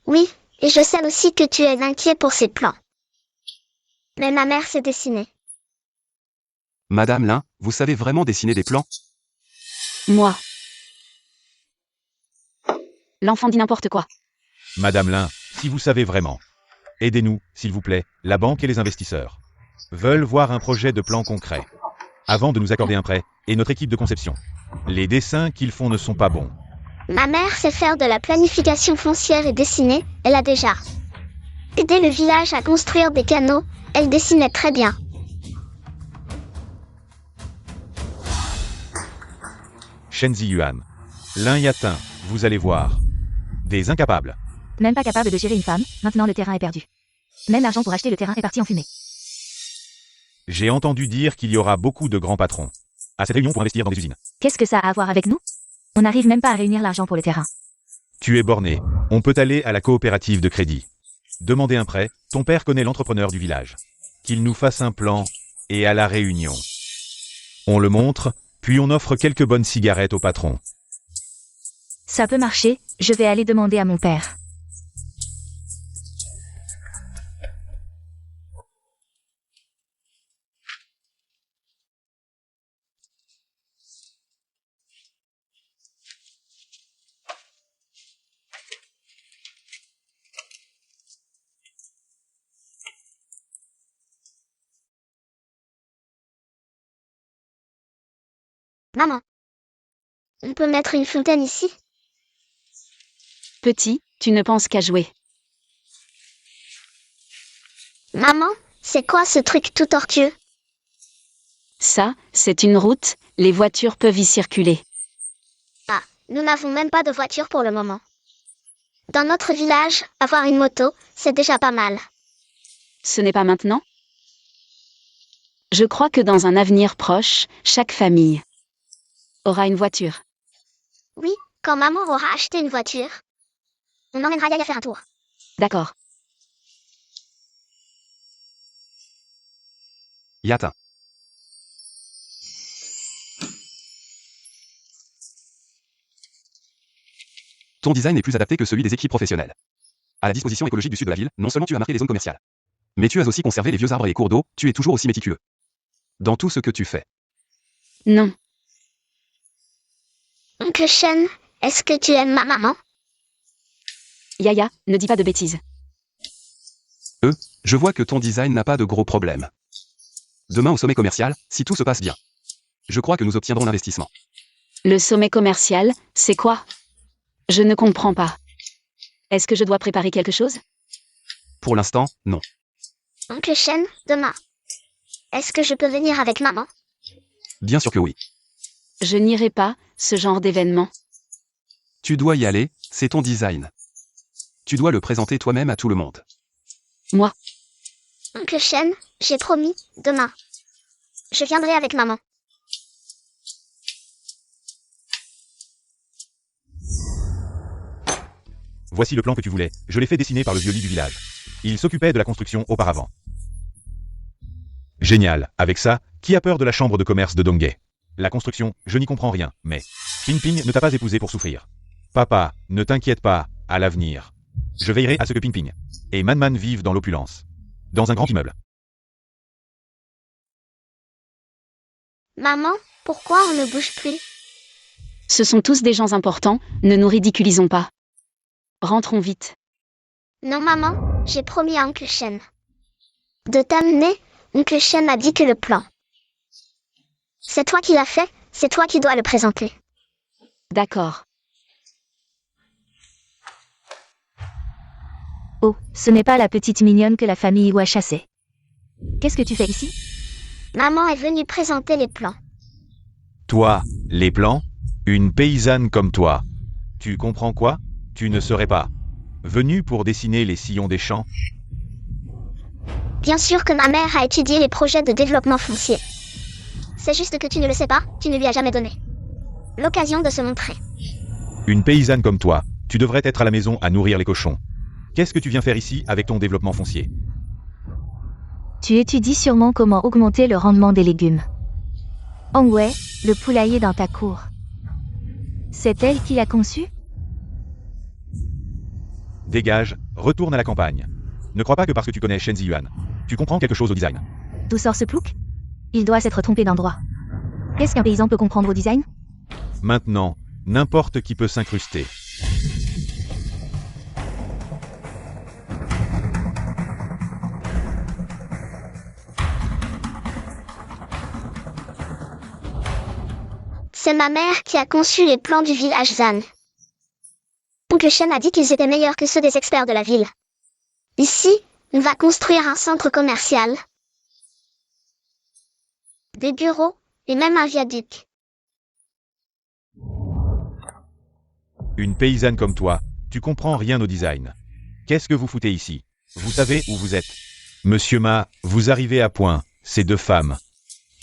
Oui, et je sais aussi que tu es inquiet pour ces plans. Mais ma mère s'est dessinée. Madame Lin, vous savez vraiment dessiner des plans? Moi. L'enfant dit n'importe quoi. Madame Lin, si vous savez vraiment. Aidez-nous, s'il vous plaît, la banque et les investisseurs. Veulent voir un projet de plan concret. Avant de nous accorder un prêt, et notre équipe de conception. Les dessins qu'ils font ne sont pas bons. Ma mère sait faire de la planification foncière et dessiner, elle a déjà aidé le village à construire des canaux, elle dessinait très bien. Shenzi Yuan. Lin Yatin, vous allez voir. Des incapables. Même pas capable de gérer une femme, maintenant le terrain est perdu. Même l'argent pour acheter le terrain est parti en fumée. J'ai entendu dire qu'il y aura beaucoup de grands patrons. À cette réunion pour investir dans des usines. Qu'est-ce que ça a à voir avec nous? On n'arrive même pas à réunir l'argent pour le terrain. Tu es borné. On peut aller à la coopérative de crédit. Demander un prêt, ton père connaît l'entrepreneur du village. Qu'il nous fasse un plan, et à la réunion. On le montre, puis on offre quelques bonnes cigarettes au patron. Ça peut marcher, je vais aller demander à mon père. Maman. On peut mettre une fontaine ici? Petit, tu ne penses qu'à jouer. Maman, c'est quoi ce truc tout tortueux? Ça, c'est une route, les voitures peuvent y circuler. Ah, nous n'avons même pas de voiture pour le moment. Dans notre village, avoir une moto, c'est déjà pas mal. Ce n'est pas maintenant? Je crois que dans un avenir proche, chaque famille aura une voiture. Oui, quand maman aura acheté une voiture, on emmènera Yaya faire un tour. D'accord. Yatin. Ton design est plus adapté que celui des équipes professionnelles. À la disposition écologique du sud de la ville, non seulement tu as marqué les zones commerciales, mais tu as aussi conservé les vieux arbres et les cours d'eau, tu es toujours aussi méticuleux. Dans tout ce que tu fais. Non. Oncle Shen, est-ce que tu aimes ma maman? Yaya, ne dis pas de bêtises. Je vois que ton design n'a pas de gros problèmes. Demain au sommet commercial, si tout se passe bien, je crois que nous obtiendrons l'investissement. Le sommet commercial, c'est quoi? Je ne comprends pas. Est-ce que je dois préparer quelque chose? Pour l'instant, non. Oncle Shen, demain. Est-ce que je peux venir avec maman? Bien sûr que oui. Je n'irai pas, ce genre d'événement. Tu dois y aller, c'est ton design. Tu dois le présenter toi-même à tout le monde. Moi, Oncle Shen, j'ai promis, demain. Je viendrai avec maman. Voici le plan que tu voulais. Je l'ai fait dessiner par le vieux lit du village. Il s'occupait de la construction auparavant. Génial. Avec ça, qui a peur de la chambre de commerce de Donghae? La construction, je n'y comprends rien, mais Ping Ping ne t'a pas épousé pour souffrir. Papa, ne t'inquiète pas, à l'avenir. Je veillerai à ce que Ping Ping et Man Man vivent dans l'opulence. Dans un grand immeuble. Maman, pourquoi on ne bouge plus? ce sont tous des gens importants, ne nous ridiculisons pas. Rentrons vite. Non maman, j'ai promis à Oncle Shen de t'amener. Oncle Shen m'a dit que le plan, c'est toi qui l'as fait, c'est toi qui dois le présenter. D'accord. Oh, ce n'est pas la petite mignonne que la famille Iwa chassait. Qu'est-ce que tu fais ici? Maman est venue présenter les plans. Toi, les plans? Une paysanne comme toi. Tu comprends quoi? Tu ne serais pas venue pour dessiner les sillons des champs? Bien sûr que ma mère a étudié les projets de développement foncier. C'est juste que tu ne le sais pas, tu ne lui as jamais donné l'occasion de se montrer. Une paysanne comme toi, tu devrais être à la maison à nourrir les cochons. Qu'est-ce que tu viens faire ici avec ton développement foncier? Tu étudies sûrement comment augmenter le rendement des légumes. Hongwei, le poulailler dans ta cour. C'est elle qui l'a conçu? Dégage, retourne à la campagne. Ne crois pas que parce que tu connais Shen Ziyuan, tu comprends quelque chose au design. D'où sort ce plouc? Il doit s'être trompé d'endroit. Qu'est-ce qu'un paysan peut comprendre au design? Maintenant, n'importe qui peut s'incruster. C'est ma mère qui a conçu les plans du village Zan. Oncle Shen a dit qu'ils étaient meilleurs que ceux des experts de la ville. Ici, on va construire un centre commercial, des bureaux et même un viaduc. Une paysanne comme toi, tu comprends rien au design. Qu'est-ce que vous foutez ici? Vous savez où vous êtes? Monsieur Ma, vous arrivez à point, ces deux femmes.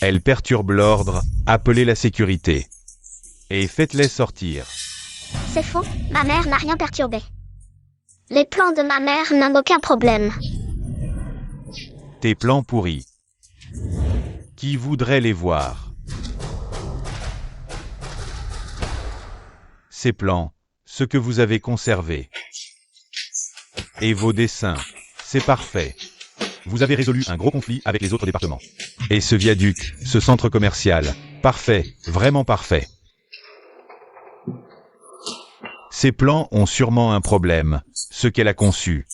Elles perturbent l'ordre, appelez la sécurité. Et faites-les sortir. C'est faux, ma mère n'a rien perturbé. Les plans de ma mère n'ont aucun problème. Tes plans pourris. Qui voudrait les voir? Ces plans, ce que vous avez conservé. Et vos dessins, c'est parfait. Vous avez résolu un gros conflit avec les autres départements. Et ce viaduc, ce centre commercial, parfait, vraiment parfait. Ces plans ont sûrement un problème, ce qu'elle a conçu.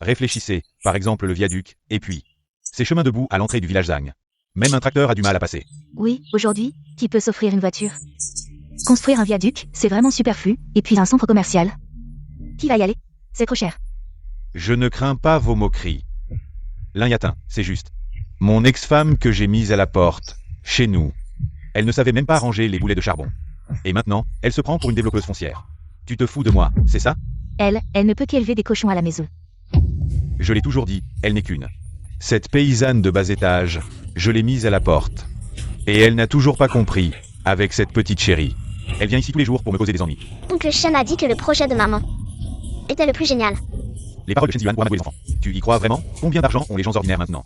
Réfléchissez, par exemple le viaduc, et puis, ces chemins de boue à l'entrée du village Zang. Même un tracteur a du mal à passer. Oui, aujourd'hui, qui peut s'offrir une voiture? Construire un viaduc, c'est vraiment superflu, et puis un centre commercial. Qui va y aller? C'est trop cher. Je ne crains pas vos moqueries. L'un y atteint, c'est juste. Mon ex-femme que j'ai mise à la porte, chez nous. Elle ne savait même pas ranger les boulets de charbon. Et maintenant, elle se prend pour une développeuse foncière. Tu te fous de moi, c'est ça? Elle ne peut qu'élever des cochons à la maison. Je l'ai toujours dit, elle n'est qu'une Cette paysanne de bas étage, je l'ai mise à la porte. Et elle n'a toujours pas compris, avec cette petite chérie. Elle vient ici tous les jours pour me causer des ennuis. Oncle Shen a dit que le projet de maman était le plus génial. Les paroles de Shen Ziyuan pour amadouer les enfants. Tu y crois vraiment? Combien d'argent ont les gens ordinaires maintenant?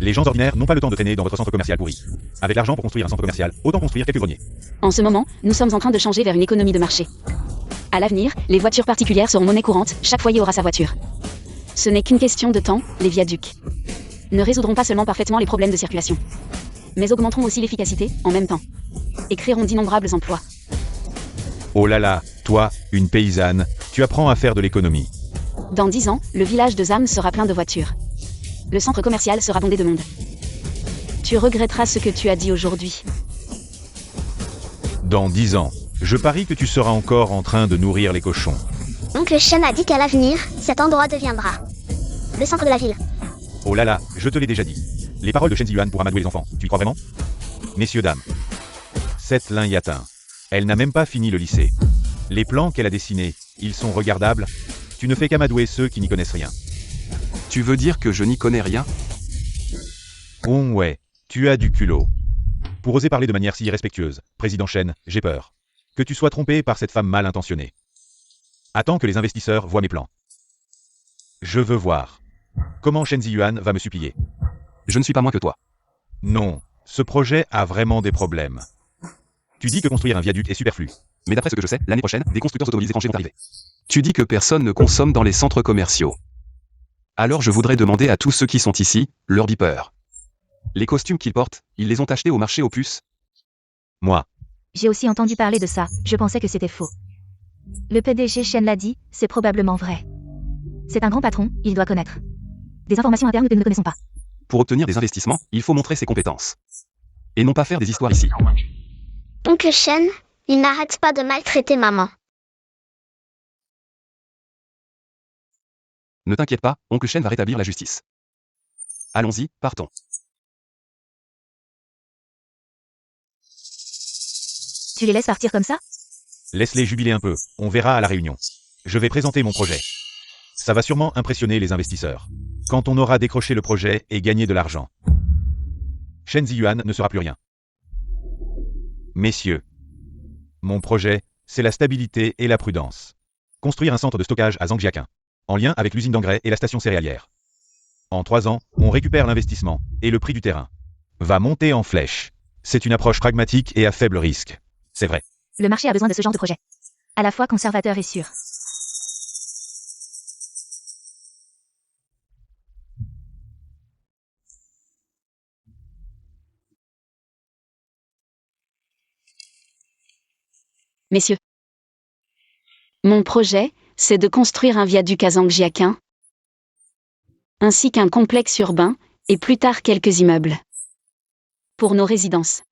Les gens ordinaires n'ont pas le temps de traîner dans votre centre commercial pourri. Avec l'argent pour construire un centre commercial, autant construire quelques greniers. En ce moment, nous sommes en train de changer vers une économie de marché. À l'avenir, les voitures particulières seront monnaie courante, chaque foyer aura sa voiture. Ce n'est qu'une question de temps, les viaducs ne résoudront pas seulement parfaitement les problèmes de circulation, mais augmenteront aussi l'efficacité, en même temps, et créeront d'innombrables emplois. Oh là là, toi, une paysanne, tu apprends à faire de l'économie. Dans 10 ans, le village de Zam sera plein de voitures. Le centre commercial sera bondé de monde. Tu regretteras ce que tu as dit aujourd'hui. Dans 10 ans, je parie que tu seras encore en train de nourrir les cochons. Oncle Shen a dit qu'à l'avenir, cet endroit deviendra le centre de la ville. Oh là là, je te l'ai déjà dit. Les paroles de Shen Ziyuan pour amadouer les enfants, tu y crois vraiment? Messieurs, dames. Cette Lin Yatin. Elle n'a même pas fini le lycée. Les plans qu'elle a dessinés, ils sont regardables. Tu ne fais qu'amadouer ceux qui n'y connaissent rien. Tu veux dire que je n'y connais rien? Oh ouais, tu as du culot. Pour oser parler de manière si irrespectueuse, président Shen, j'ai peur. Que tu sois trompé par cette femme mal intentionnée. Attends que les investisseurs voient mes plans. Je veux voir. Comment Shen Ziyuan va me supplier? Je ne suis pas moins que toi. Non, ce projet a vraiment des problèmes. Tu dis que construire un viaduc est superflu. Mais d'après ce que je sais, l'année prochaine, des constructeurs automobiles étrangers vont arriver. Tu dis que personne ne consomme dans les centres commerciaux. Alors je voudrais demander à tous ceux qui sont ici, leur beeper. Les costumes qu'ils portent, ils les ont achetés au marché aux puces? Moi, J'ai aussi entendu parler de ça, je pensais que c'était faux. Le PDG Shen l'a dit, c'est probablement vrai. C'est un grand patron, il doit connaître des informations internes que nous ne connaissons pas. Pour obtenir des investissements, il faut montrer ses compétences. Et non pas faire des histoires ici. Oncle Shen, il n'arrête pas de maltraiter maman. Ne t'inquiète pas, Oncle Shen va rétablir la justice. Allons-y, partons. Tu les laisses partir comme ça? laisse-les jubiler un peu, on verra à la réunion. Je vais présenter mon projet. Ça va sûrement impressionner les investisseurs. Quand on aura décroché le projet et gagné de l'argent. Shen Ziyuan ne sera plus rien. Messieurs, mon projet, c'est la stabilité et la prudence. Construire un centre de stockage à Zhangjiaquin, en lien avec l'usine d'engrais et la station céréalière. En 3 ans, on récupère l'investissement, et le prix du terrain va monter en flèche. C'est une approche pragmatique et à faible risque. C'est vrai. Le marché a besoin de ce genre de projet. À la fois conservateur et sûr. Messieurs, mon projet, c'est de construire un viaduc à Zhangjiaquin, ainsi qu'un complexe urbain, et plus tard quelques immeubles. Pour nos résidences.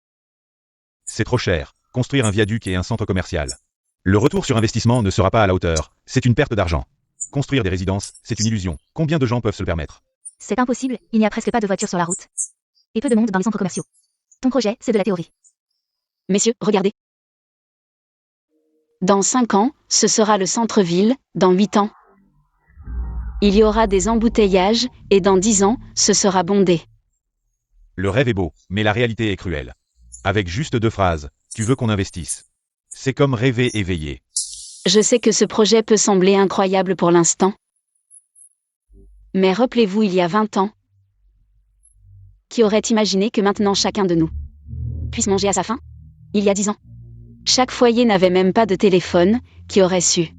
C'est trop cher, construire un viaduc et un centre commercial. Le retour sur investissement ne sera pas à la hauteur, c'est une perte d'argent. Construire des résidences, c'est une illusion. Combien de gens peuvent se le permettre? C'est impossible, il n'y a presque pas de voitures sur la route. Et peu de monde dans les centres commerciaux. Ton projet, c'est de la théorie. Messieurs, regardez. Dans 5 ans, ce sera le centre-ville, dans 8 ans. Il y aura des embouteillages, et dans 10 ans, ce sera bondé. Le rêve est beau, mais la réalité est cruelle. Avec juste 2 phrases, tu veux qu'on investisse. C'est comme rêver éveillé. Je sais que ce projet peut sembler incroyable pour l'instant. Mais rappelez-vous il y a 20 ans, qui aurait imaginé que maintenant chacun de nous puisse manger à sa faim? Il y a 10 ans. Chaque foyer n'avait même pas de téléphone, qui aurait su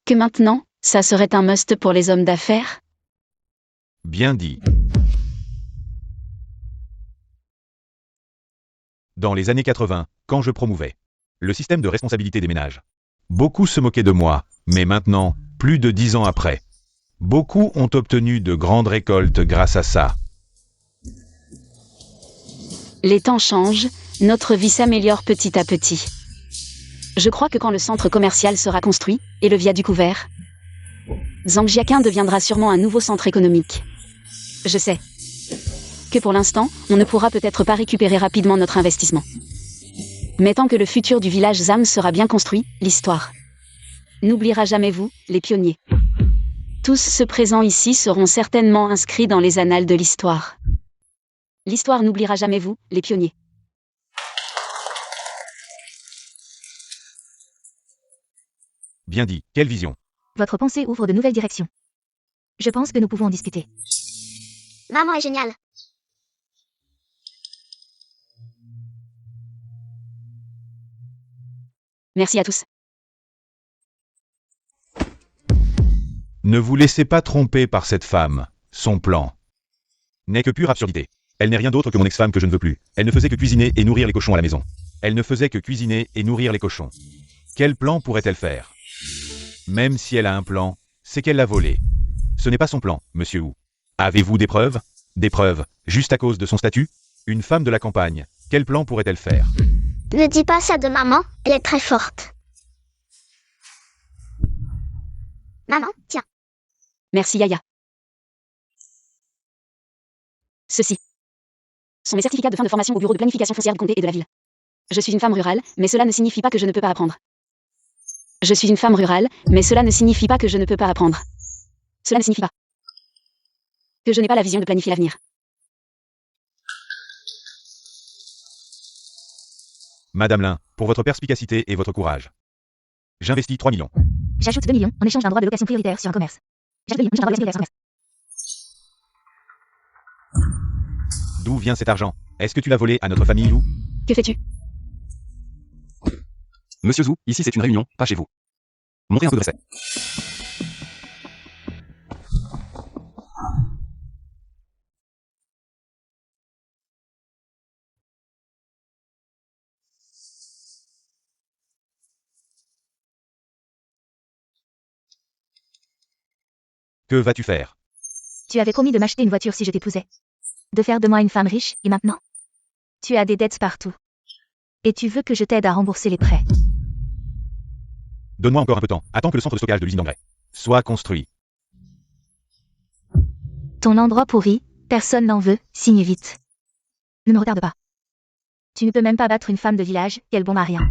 que maintenant, ça serait un must pour les hommes d'affaires? Bien dit. Dans les années 80, quand je promouvais le système de responsabilité des ménages, beaucoup se moquaient de moi, mais maintenant, plus de 10 ans après, beaucoup ont obtenu de grandes récoltes grâce à ça. Les temps changent, notre vie s'améliore petit à petit. Je crois que quand le centre commercial sera construit, et le viaduc ouvert, Zhangjiaquin deviendra sûrement un nouveau centre économique. Je sais que pour l'instant, on ne pourra peut-être pas récupérer rapidement notre investissement. Mais tant que le futur du village Zam sera bien construit, l'histoire n'oubliera jamais vous, les pionniers. Tous ceux présents ici seront certainement inscrits dans les annales de l'histoire. L'histoire n'oubliera jamais vous, les pionniers. Bien dit, quelle vision. Votre pensée ouvre de nouvelles directions. Je pense que nous pouvons en discuter. Maman est géniale. Merci à tous. Ne vous laissez pas tromper par cette femme. Son plan n'est que pure absurdité. Elle n'est rien d'autre que mon ex-femme que je ne veux plus. Elle ne faisait que cuisiner et nourrir les cochons à la maison. Elle ne faisait que cuisiner et nourrir les cochons. Quel plan pourrait-elle faire? Même si elle a un plan, c'est qu'elle l'a volé. Ce n'est pas son plan, monsieur Wu. Avez-vous des preuves? Des preuves, juste à cause de son statut? Une femme de la campagne, quel plan pourrait-elle faire? Ne dis pas ça de maman, elle est très forte. Maman, tiens. Merci Yaya. Ceci sont mes certificats de fin de formation au bureau de planification foncière du comté et de la ville. Je suis une femme rurale, mais cela ne signifie pas que je ne peux pas apprendre. Je suis une femme rurale, mais cela ne signifie pas que je ne peux pas apprendre. Cela ne signifie pas que je n'ai pas la vision de planifier l'avenir. Madame Lin, pour votre perspicacité et votre courage. J'investis 3 millions. J'ajoute 2 millions en échange d'un droit de location prioritaire sur un commerce. J'ajoute 2 millions en échange d'un droit de location prioritaire sur un commerce. D'où vient cet argent? Est-ce que tu l'as volé à notre famille ou? Que fais-tu? Monsieur Zhu, ici c'est une réunion, pas chez vous. Montrez un peu de respect. Que vas-tu faire? Tu avais promis de m'acheter une voiture si je t'épousais. De faire de moi une femme riche, et maintenant? Tu as des dettes partout. Et tu veux que je t'aide à rembourser les prêts. Donne-moi encore un peu de temps. Attends que le centre de stockage de l'usine d'engrais soit construit. Ton endroit pourri, personne n'en veut, signe vite. Ne me retarde pas. Tu ne peux même pas battre une femme de village, et elle bombe à rien.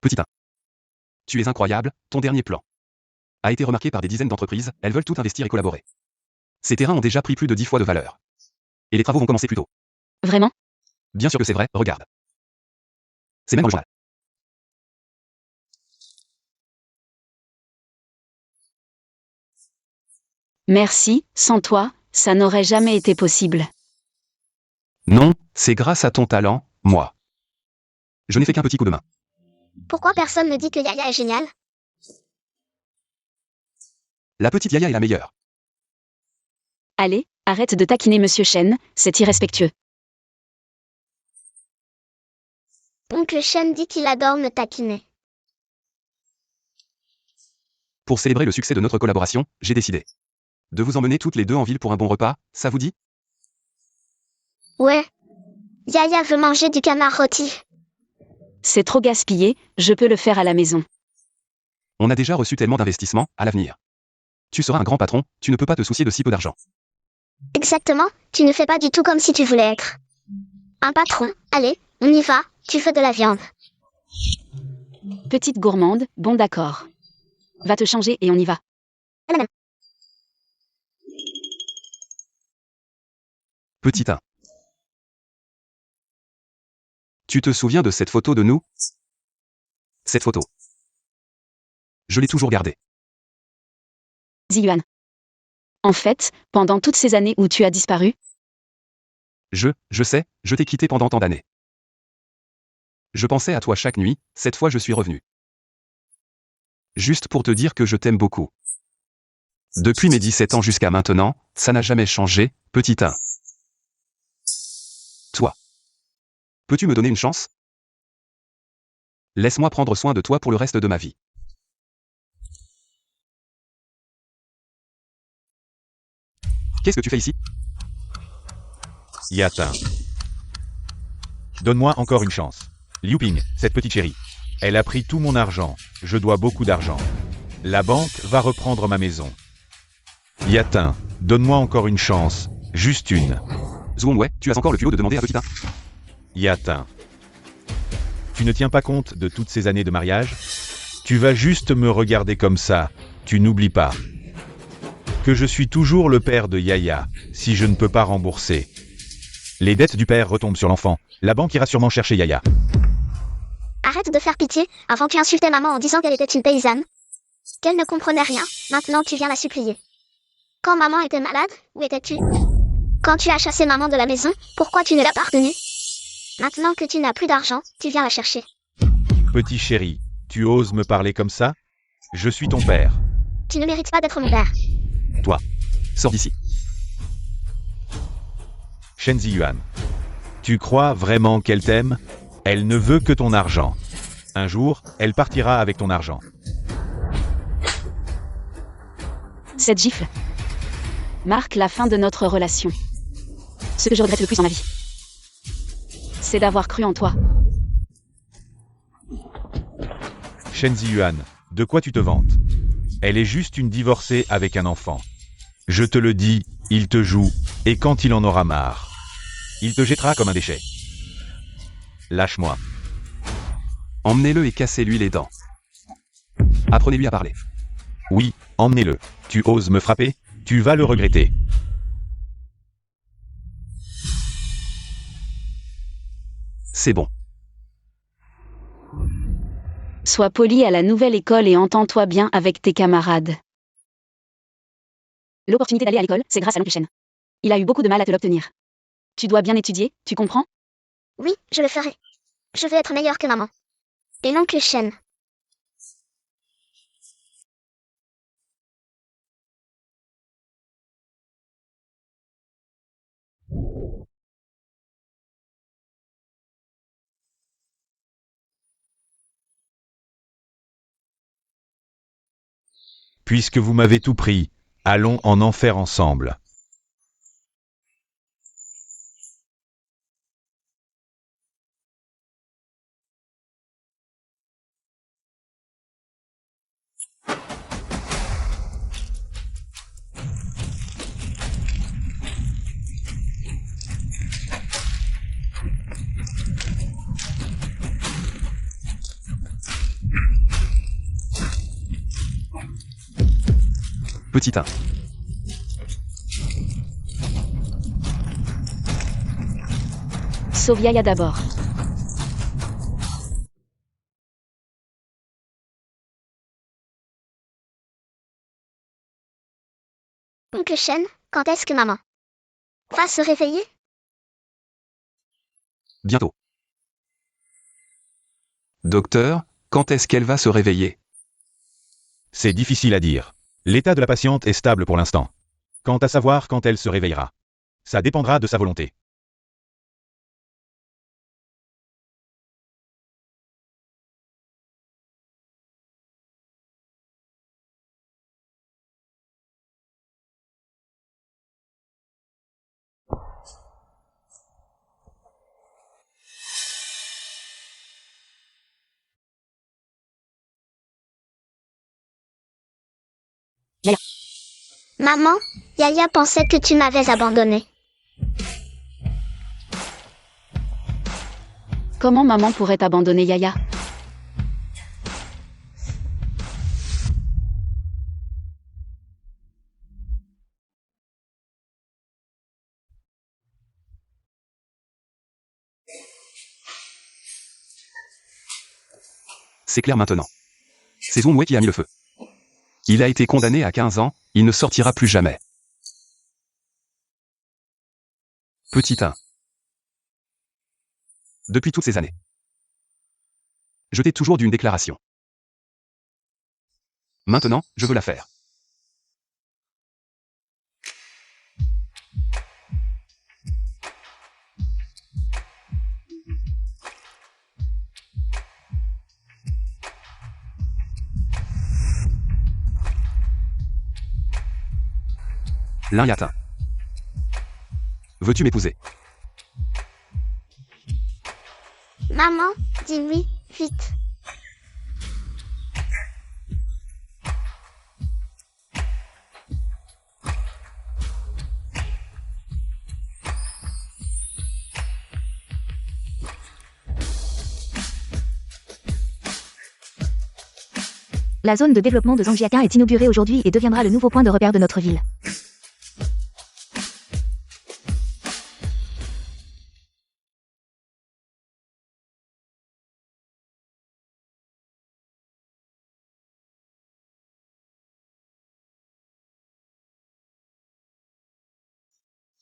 Petit 1. Tu es incroyable, ton dernier plan a été remarqué par des dizaines d'entreprises, elles veulent tout investir et collaborer. Ces terrains ont déjà pris plus de 10 fois de valeur. Et les travaux vont commencer plus tôt. Vraiment? Bien sûr que c'est vrai, regarde. C'est même dans le journal. Merci, sans toi, ça n'aurait jamais été possible. Non, c'est grâce à ton talent, moi. Je n'ai fait qu'un petit coup de main. Pourquoi personne ne dit que Yaya est géniale? La petite Yaya est la meilleure. Allez, arrête de taquiner Monsieur Chen, c'est irrespectueux. Oncle Shen dit qu'il adore me taquiner. Pour célébrer le succès de notre collaboration, j'ai décidé de vous emmener toutes les deux en ville pour un bon repas, ça vous dit? Ouais. Yaya veut manger du canard rôti. C'est trop gaspillé, je peux le faire à la maison. On a déjà reçu tellement d'investissements, à l'avenir. Tu seras un grand patron, tu ne peux pas te soucier de si peu d'argent. Exactement, tu ne fais pas du tout comme si tu voulais être un patron. Allez, on y va, tu veux de la viande. Petite gourmande, bon d'accord. Va te changer et on y va. Petit 1. Tu te souviens de cette photo de nous? Cette photo. Je l'ai toujours gardée. Ziyuan. En fait, pendant toutes ces années où tu as disparu, Je sais, je t'ai quitté pendant tant d'années. Je pensais à toi chaque nuit, cette fois je suis revenu. Juste pour te dire que je t'aime beaucoup. Depuis mes 17 ans jusqu'à maintenant, ça n'a jamais changé, petit 1. Toi. Peux-tu me donner une chance? Laisse-moi prendre soin de toi pour le reste de ma vie. Qu'est-ce que tu fais ici? Yatin. Donne-moi encore une chance. Liu Ping, cette petite chérie. Elle a pris tout mon argent. Je dois beaucoup d'argent. La banque va reprendre ma maison. Yatin, donne-moi encore une chance. Juste une. Zhuangwei, tu as encore le culot de demander à Petit 1. Yatin. Tu ne tiens pas compte de toutes ces années de mariage? Tu vas juste me regarder comme ça. Tu n'oublies pas que je suis toujours le père de Yaya, si je ne peux pas rembourser. Les dettes du père retombent sur l'enfant. La banque ira sûrement chercher Yaya. Arrête de faire pitié, avant tu insultais maman en disant qu'elle était une paysanne. Qu'elle ne comprenait rien, maintenant tu viens la supplier. Quand maman était malade, où étais-tu? Quand tu as chassé maman de la maison, pourquoi tu ne l'as pas retenue? Maintenant que tu n'as plus d'argent, tu viens la chercher. Petit chéri, tu oses me parler comme ça? Je suis ton père. Tu ne mérites pas d'être mon père. Toi. Sors d'ici. Shen Ziyuan. Tu crois vraiment qu'elle t'aime? Elle ne veut que ton argent. Un jour, elle partira avec ton argent. Cette gifle marque la fin de notre relation. Ce que je regrette le plus dans ma vie, c'est d'avoir cru en toi. Shen Ziyuan, de quoi tu te vantes? Elle est juste une divorcée avec un enfant. Je te le dis, il te joue, et quand il en aura marre, il te jettera comme un déchet. Lâche-moi. Emmenez-le et cassez-lui les dents. Apprenez-lui à parler. Oui, emmenez-le. Tu oses me frapper? Tu vas le regretter. C'est bon. Sois poli à la nouvelle école et entends-toi bien avec tes camarades. L'opportunité d'aller à l'école, c'est grâce à l'oncle Shen. Il a eu beaucoup de mal à te l'obtenir. Tu dois bien étudier, tu comprends? Oui, je le ferai. Je veux être meilleure que maman. Et l'oncle Shen. Puisque vous m'avez tout pris, allons en enfer ensemble. Petit 1. Sauve Yaya d'abord. Oncle Shen, quand est-ce que maman va se réveiller? Bientôt. Docteur, quand est-ce qu'elle va se réveiller? C'est difficile à dire. L'état de la patiente est stable pour l'instant. Quant à savoir quand elle se réveillera, ça dépendra de sa volonté. Maman, Yaya pensait que tu m'avais abandonné. Comment maman pourrait abandonner Yaya? C'est clair maintenant. C'est Zhuangwei qui a mis le feu. Il a été condamné à 15 ans, il ne sortira plus jamais. Petit 1. Depuis toutes ces années, je t'ai toujours d'une déclaration. Maintenant, je veux la faire. L'un Yatin. Veux-tu m'épouser? Maman, dis oui, vite. La zone de développement de Zhangjiakou est inaugurée aujourd'hui et deviendra le nouveau point de repère de notre ville.